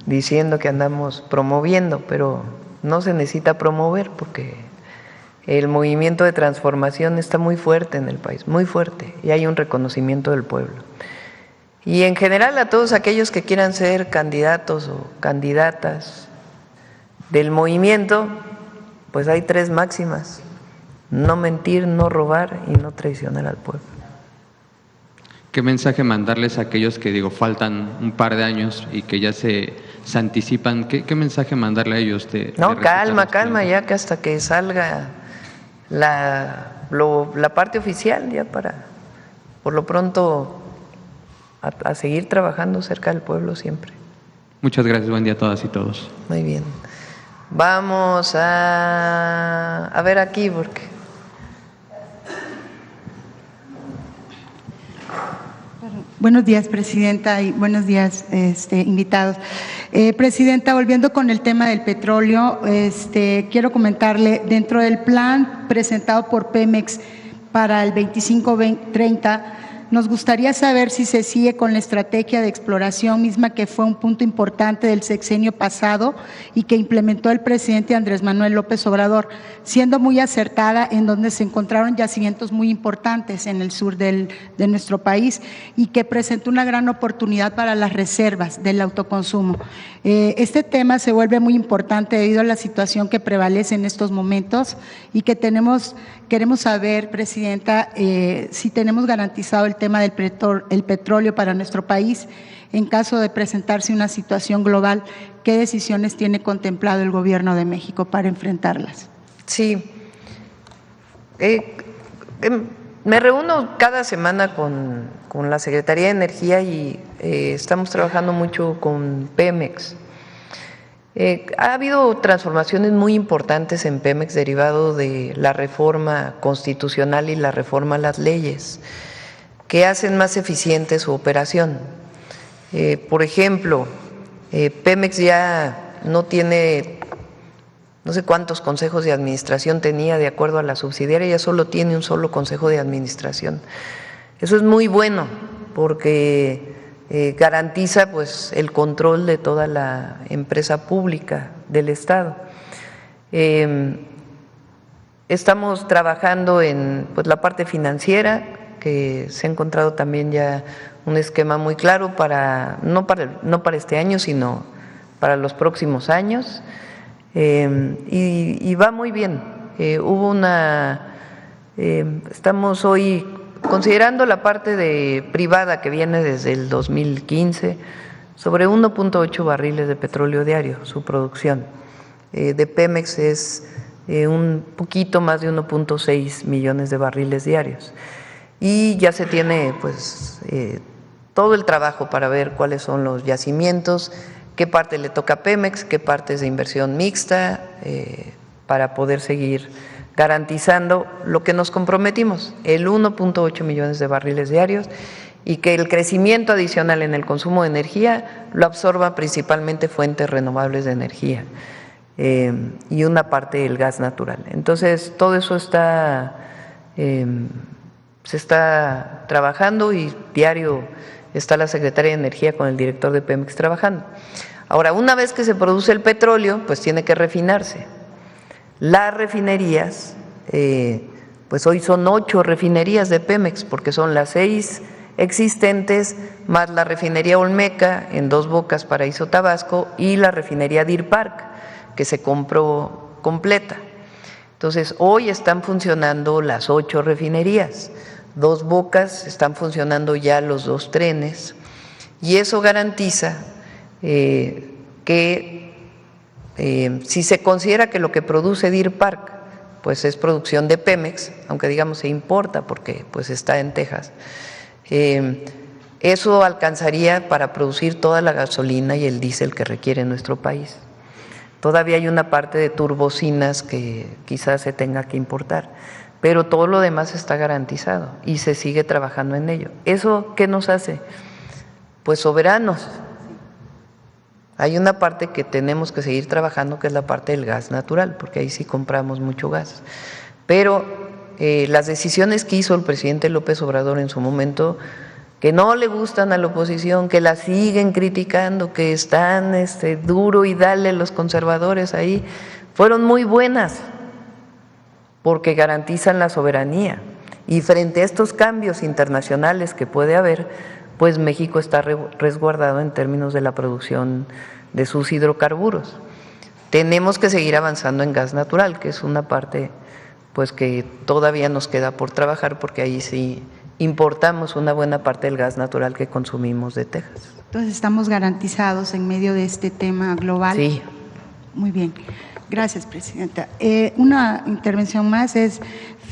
diciendo que andamos promoviendo, pero no se necesita promover porque el movimiento de transformación está muy fuerte en el país, muy fuerte, y hay un reconocimiento del pueblo. Y en general a todos aquellos que quieran ser candidatos o candidatas del movimiento, pues hay 3 máximas: no mentir, no robar y no traicionar al pueblo. ¿Qué mensaje mandarles a aquellos que, faltan un par de años y que ya se anticipan? ¿Qué mensaje mandarle a ellos? Calma, ya que hasta que salga la parte oficial, ya para, por lo pronto, a seguir trabajando cerca del pueblo siempre. Muchas gracias, buen día a todas y todos. Muy bien. Vamos a ver aquí, porque… Buenos días, Presidenta, y buenos días, invitados. Presidenta, volviendo con el tema del petróleo, quiero comentarle, dentro del plan presentado por Pemex para el 25-30, Nos gustaría saber si se sigue con la estrategia de exploración misma que fue un punto importante del sexenio pasado y que implementó el presidente Andrés Manuel López Obrador, siendo muy acertada en donde se encontraron yacimientos muy importantes en el sur de nuestro país y que presentó una gran oportunidad para las reservas del autoconsumo. Este tema se vuelve muy importante debido a la situación que prevalece en estos momentos y que queremos saber, Presidenta, si tenemos garantizado el tema del petróleo para nuestro país. En caso de presentarse una situación global, ¿qué decisiones tiene contemplado el Gobierno de México para enfrentarlas? Sí. Me reúno cada semana con la Secretaría de Energía y estamos trabajando mucho con Pemex. Ha habido transformaciones muy importantes en Pemex derivado de la reforma constitucional y la reforma a las leyes que hacen más eficiente su operación. Por ejemplo, Pemex ya no tiene, no sé cuántos consejos de administración tenía de acuerdo a la subsidiaria, ya solo tiene un solo consejo de administración. Eso es muy bueno porque garantiza pues el control de toda la empresa pública del Estado. Estamos trabajando en pues la parte financiera, que se ha encontrado también ya un esquema muy claro no para este año, sino para los próximos años, y va muy bien. Estamos hoy considerando la parte privada que viene desde el 2015, sobre 1.8 barriles de petróleo diario, su producción. De Pemex es un poquito más de 1.6 millones de barriles diarios. Y ya se tiene pues todo el trabajo para ver cuáles son los yacimientos, qué parte le toca a Pemex, qué parte es de inversión mixta, para poder seguir garantizando lo que nos comprometimos, el 1.8 millones de barriles diarios, y que el crecimiento adicional en el consumo de energía lo absorba principalmente fuentes renovables de energía y una parte del gas natural. Entonces, todo eso se está trabajando y diario está la Secretaría de Energía con el director de Pemex trabajando. Ahora, una vez que se produce el petróleo, pues tiene que refinarse. Las refinerías, pues hoy son 8 refinerías de Pemex, porque son las 6 existentes, más la refinería Olmeca en Dos Bocas, Paraíso, Tabasco, y la refinería Deer Park, que se compró completa. Entonces, hoy están funcionando las 8 refinerías. Dos Bocas están funcionando ya los 2 trenes, y eso garantiza que si se considera que lo que produce Deer Park pues es producción de Pemex, aunque digamos se importa porque pues está en Texas, eso alcanzaría para producir toda la gasolina y el diésel que requiere nuestro país. Todavía hay una parte de turbocinas que quizás se tenga que importar, pero todo lo demás está garantizado y se sigue trabajando en ello. ¿Eso qué nos hace? Pues soberanos. Hay una parte que tenemos que seguir trabajando, que es la parte del gas natural, porque ahí sí compramos mucho gas. Pero las decisiones que hizo el presidente López Obrador en su momento, que no le gustan a la oposición, que la siguen criticando, que están duro y dale los conservadores ahí, fueron muy buenas, porque garantizan la soberanía. Y frente a estos cambios internacionales que puede haber, pues México está resguardado en términos de la producción de sus hidrocarburos. Tenemos que seguir avanzando en gas natural, que es una parte pues que todavía nos queda por trabajar, porque ahí sí importamos una buena parte del gas natural que consumimos de Texas. Entonces, ¿estamos garantizados en medio de este tema global? Sí. Muy bien. Gracias, Presidenta. Una intervención más es,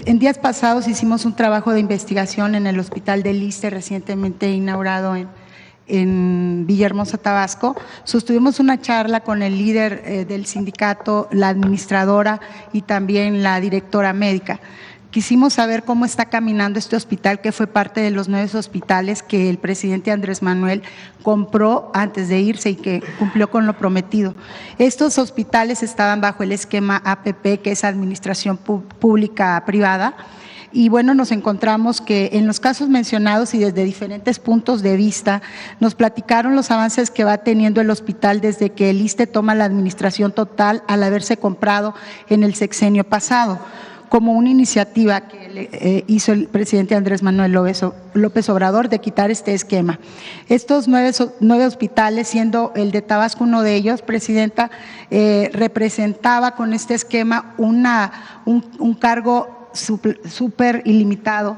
en días pasados hicimos un trabajo de investigación en el Hospital del Iste, recientemente inaugurado en Villahermosa, Tabasco. Sostuvimos una charla con el líder del sindicato, la administradora y también la directora médica. Quisimos saber cómo está caminando este hospital, que fue parte de los 9 hospitales que el presidente Andrés Manuel compró antes de irse y que cumplió con lo prometido. Estos hospitales estaban bajo el esquema APP, que es Administración Pública Privada. Y bueno, nos encontramos que en los casos mencionados y desde diferentes puntos de vista, nos platicaron los avances que va teniendo el hospital desde que el ISSSTE toma la administración total al haberse comprado en el sexenio pasado, como una iniciativa que hizo el presidente Andrés Manuel López Obrador de quitar este esquema. Estos nueve hospitales, siendo el de Tabasco uno de ellos, Presidenta, representaba con este esquema un cargo súper ilimitado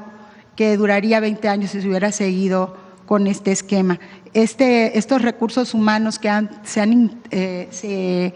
que duraría 20 años si se hubiera seguido con este esquema. Estos recursos humanos que se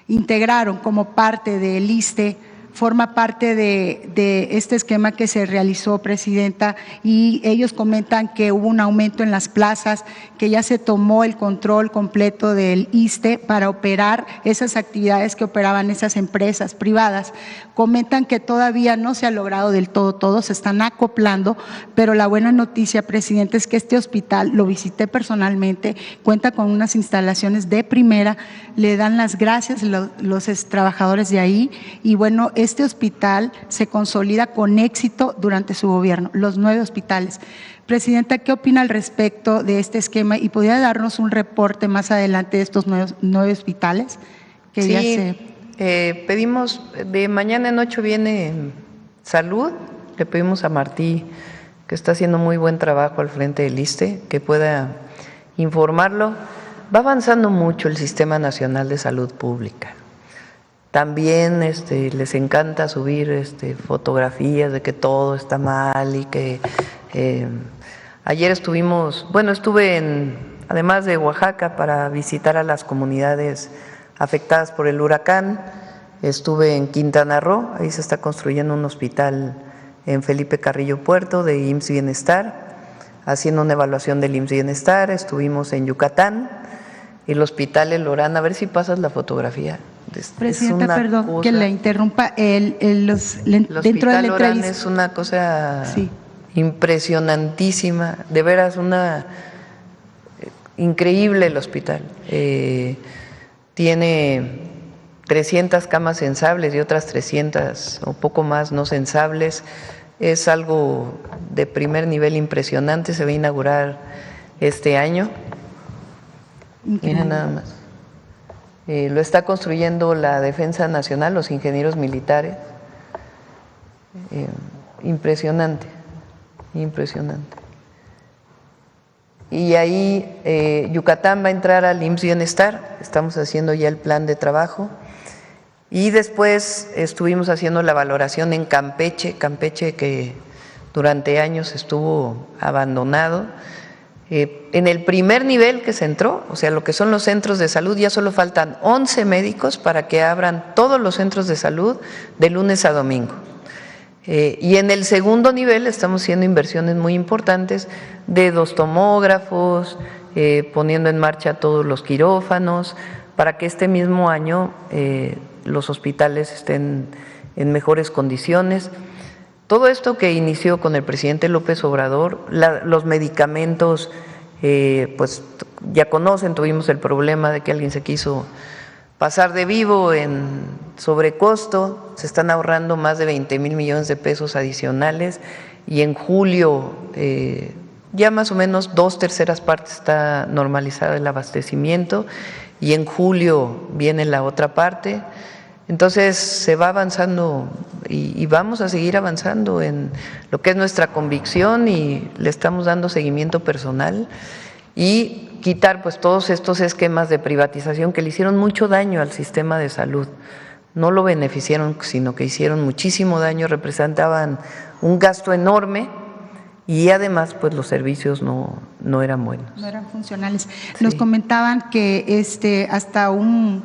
integraron como parte del ISSSTE forma parte de este esquema que se realizó, Presidenta, y ellos comentan que hubo un aumento en las plazas, que ya se tomó el control completo del ISSSTE para operar esas actividades que operaban esas empresas privadas. Comentan que todavía no se ha logrado del todo, se están acoplando, pero la buena noticia, Presidente, es que este hospital, lo visité personalmente, cuenta con unas instalaciones de primera, le dan las gracias los trabajadores de ahí, y bueno, este hospital se consolida con éxito durante su gobierno, los 9 hospitales. Presidenta, ¿qué opina al respecto de este esquema? ¿Y podría darnos un reporte más adelante de estos 9 hospitales? Que sí, ya se... pedimos, de mañana en 8 viene Salud, le pedimos a Martí, que está haciendo muy buen trabajo al frente del ISSSTE, que pueda informarlo. Va avanzando mucho el Sistema Nacional de Salud Pública. También les encanta subir fotografías de que todo está mal y que ayer estuve además de Oaxaca, para visitar a las comunidades afectadas por el huracán. Estuve en Quintana Roo, ahí se está construyendo un hospital en Felipe Carrillo Puerto de IMSS Bienestar, haciendo una evaluación del IMSS Bienestar. Estuvimos en Yucatán, el Hospital El Lorán, a ver si pasas la fotografía. Presidenta, perdón que la interrumpa, el dentro de la entrevista es una cosa impresionantísima, de veras increíble el hospital. Tiene 300 camas sensables y otras 300 o poco más no sensables. Es algo de primer nivel impresionante, se va a inaugurar este año. Mira nada más. Lo está construyendo la Defensa Nacional, los ingenieros militares. Impresionante, impresionante. Y ahí Yucatán va a entrar al IMSS Bienestar, estamos haciendo ya el plan de trabajo. Y después estuvimos haciendo la valoración en Campeche que durante años estuvo abandonado. En el primer nivel que se entró, o sea, lo que son los centros de salud, ya solo faltan 11 médicos para que abran todos los centros de salud de lunes a domingo. Y en el segundo nivel estamos haciendo inversiones muy importantes de 2 tomógrafos, poniendo en marcha todos los quirófanos, para que este mismo año los hospitales estén en mejores condiciones. Todo esto que inició con el presidente López Obrador, los medicamentos, pues ya conocen, tuvimos el problema de que alguien se quiso pasar de vivo en sobrecosto, se están ahorrando más de 20,000 millones de pesos adicionales, y en julio ya más o menos 2/3 partes está normalizado el abastecimiento, y en julio viene la otra parte. Entonces se va avanzando y vamos a seguir avanzando en lo que es nuestra convicción, y le estamos dando seguimiento personal, y quitar pues todos estos esquemas de privatización que le hicieron mucho daño al sistema de salud. No lo beneficiaron, sino que hicieron muchísimo daño, representaban un gasto enorme, y además pues los servicios no eran buenos. No eran funcionales. Nos comentaban que hasta un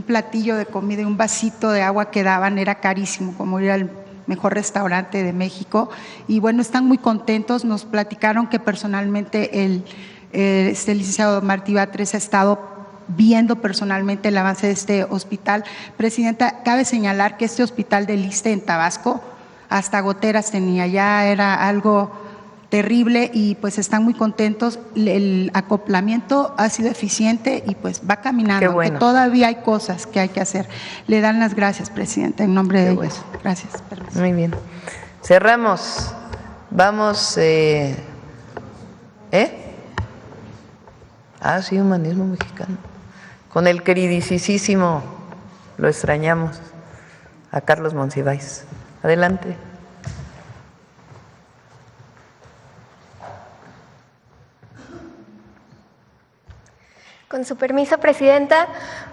platillo de comida y un vasito de agua que daban era carísimo, como ir al mejor restaurante de México. Y bueno, están muy contentos. Nos platicaron que personalmente el licenciado Martí Batres ha estado viendo personalmente el avance de este hospital. Presidenta, cabe señalar que este hospital del ISSSTE en Tabasco hasta goteras tenía, ya era algo terrible, y pues están muy contentos. El acoplamiento ha sido eficiente y pues va caminando. Qué bueno. Que todavía hay cosas que hay que hacer. Le dan las gracias, Presidenta, en nombre de ellos. Gracias. Permiso. Muy bien. Cerramos. Vamos. Sí, Humanismo Mexicano. Con el queridísimo, lo extrañamos, a Carlos Monsiváis. Adelante. Con su permiso, Presidenta,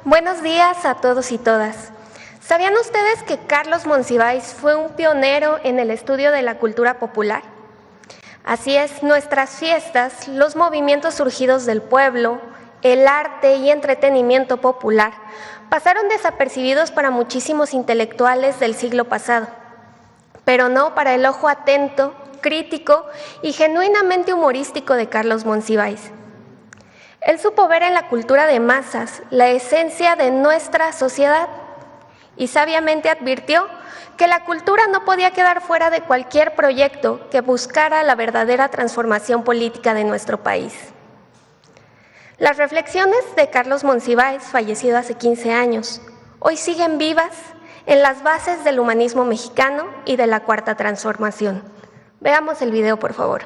buenos días a todos y todas. ¿Sabían ustedes que Carlos Monsiváis fue un pionero en el estudio de la cultura popular? Así es, nuestras fiestas, los movimientos surgidos del pueblo, el arte y entretenimiento popular pasaron desapercibidos para muchísimos intelectuales del siglo pasado, pero no para el ojo atento, crítico y genuinamente humorístico de Carlos Monsiváis. Él supo ver en la cultura de masas la esencia de nuestra sociedad y sabiamente advirtió que la cultura no podía quedar fuera de cualquier proyecto que buscara la verdadera transformación política de nuestro país. Las reflexiones de Carlos Monsiváis, fallecido hace 15 años, hoy siguen vivas en las bases del humanismo mexicano y de la Cuarta Transformación. Veamos el video, por favor.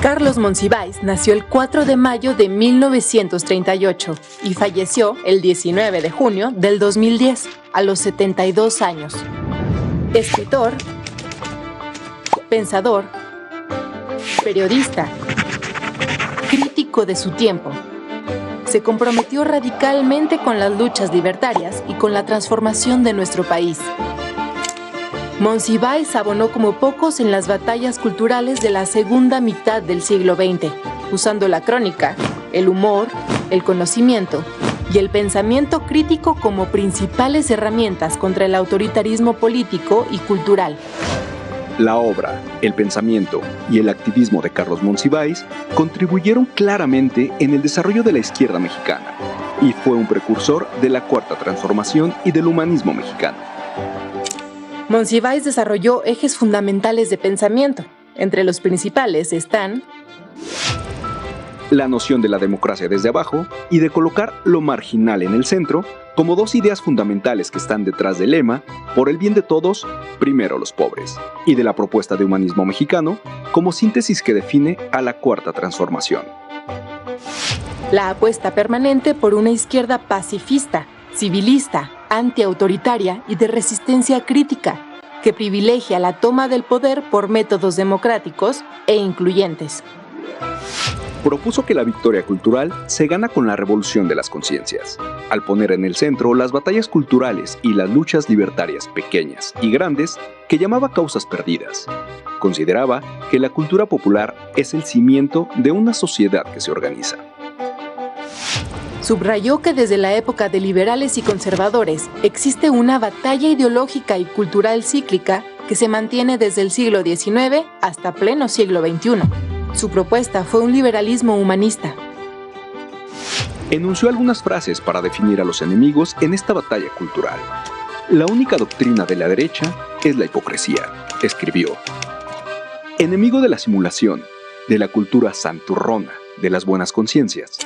Carlos Monsiváis nació el 4 de mayo de 1938 y falleció el 19 de junio del 2010, a los 72 años. Escritor, pensador, periodista, crítico de su tiempo. Se comprometió radicalmente con las luchas libertarias y con la transformación de nuestro país. Monsiváis abonó como pocos en las batallas culturales de la segunda mitad del siglo XX, usando la crónica, el humor, el conocimiento y el pensamiento crítico como principales herramientas contra el autoritarismo político y cultural. La obra, el pensamiento y el activismo de Carlos Monsiváis contribuyeron claramente en el desarrollo de la izquierda mexicana y fue un precursor de la Cuarta Transformación y del humanismo mexicano. Monsiváis desarrolló ejes fundamentales de pensamiento. Entre los principales están la noción de la democracia desde abajo y de colocar lo marginal en el centro como dos ideas fundamentales que están detrás del lema por el bien de todos, primero los pobres, y de la propuesta de humanismo mexicano como síntesis que define a la Cuarta Transformación. La apuesta permanente por una izquierda pacifista, civilista, antiautoritaria y de resistencia crítica, que privilegia la toma del poder por métodos democráticos e incluyentes. Propuso que la victoria cultural se gana con la revolución de las conciencias, al poner en el centro las batallas culturales y las luchas libertarias pequeñas y grandes que llamaba causas perdidas. Consideraba que la cultura popular es el cimiento de una sociedad que se organiza. Subrayó que desde la época de liberales y conservadores existe una batalla ideológica y cultural cíclica que se mantiene desde el siglo XIX hasta pleno siglo XXI. Su propuesta fue un liberalismo humanista. Enunció algunas frases para definir a los enemigos en esta batalla cultural. La única doctrina de la derecha es la hipocresía, escribió. Enemigo de la simulación, de la cultura santurrona, de las buenas conciencias,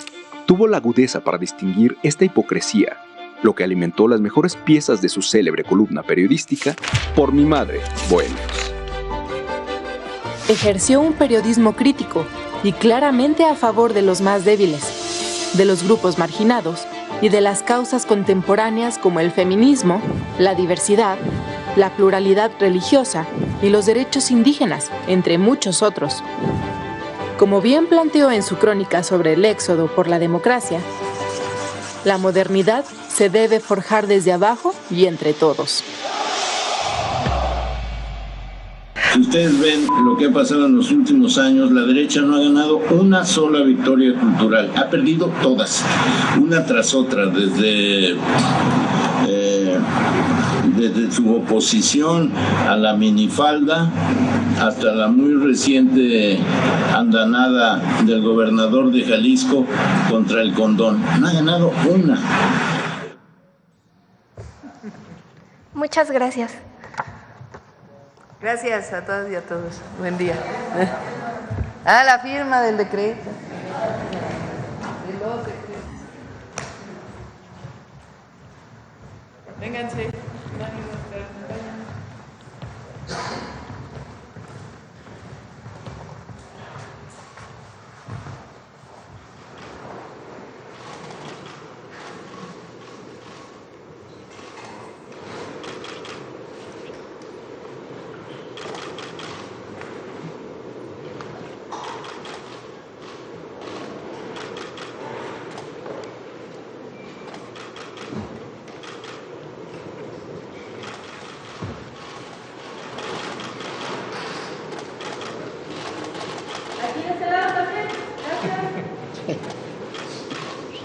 tuvo la agudeza para distinguir esta hipocresía, lo que alimentó las mejores piezas de su célebre columna periodística, Por mi madre, Bohemios. Ejerció un periodismo crítico y claramente a favor de los más débiles, de los grupos marginados y de las causas contemporáneas como el feminismo, la diversidad, la pluralidad religiosa y los derechos indígenas, entre muchos otros. Como bien planteó en su crónica sobre el éxodo por la democracia, la modernidad se debe forjar desde abajo y entre todos. Si ustedes ven lo que ha pasado en los últimos años, la derecha no ha ganado una sola victoria cultural, ha perdido todas, una tras otra, desde su oposición a la minifalda hasta la muy reciente andanada del gobernador de Jalisco contra el condón. No ha ganado una. Muchas gracias. Gracias a todas y a todos. Buen día. La firma del decreto. Vénganse.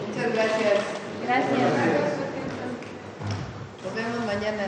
Muchas gracias. Gracias. Nos vemos mañana.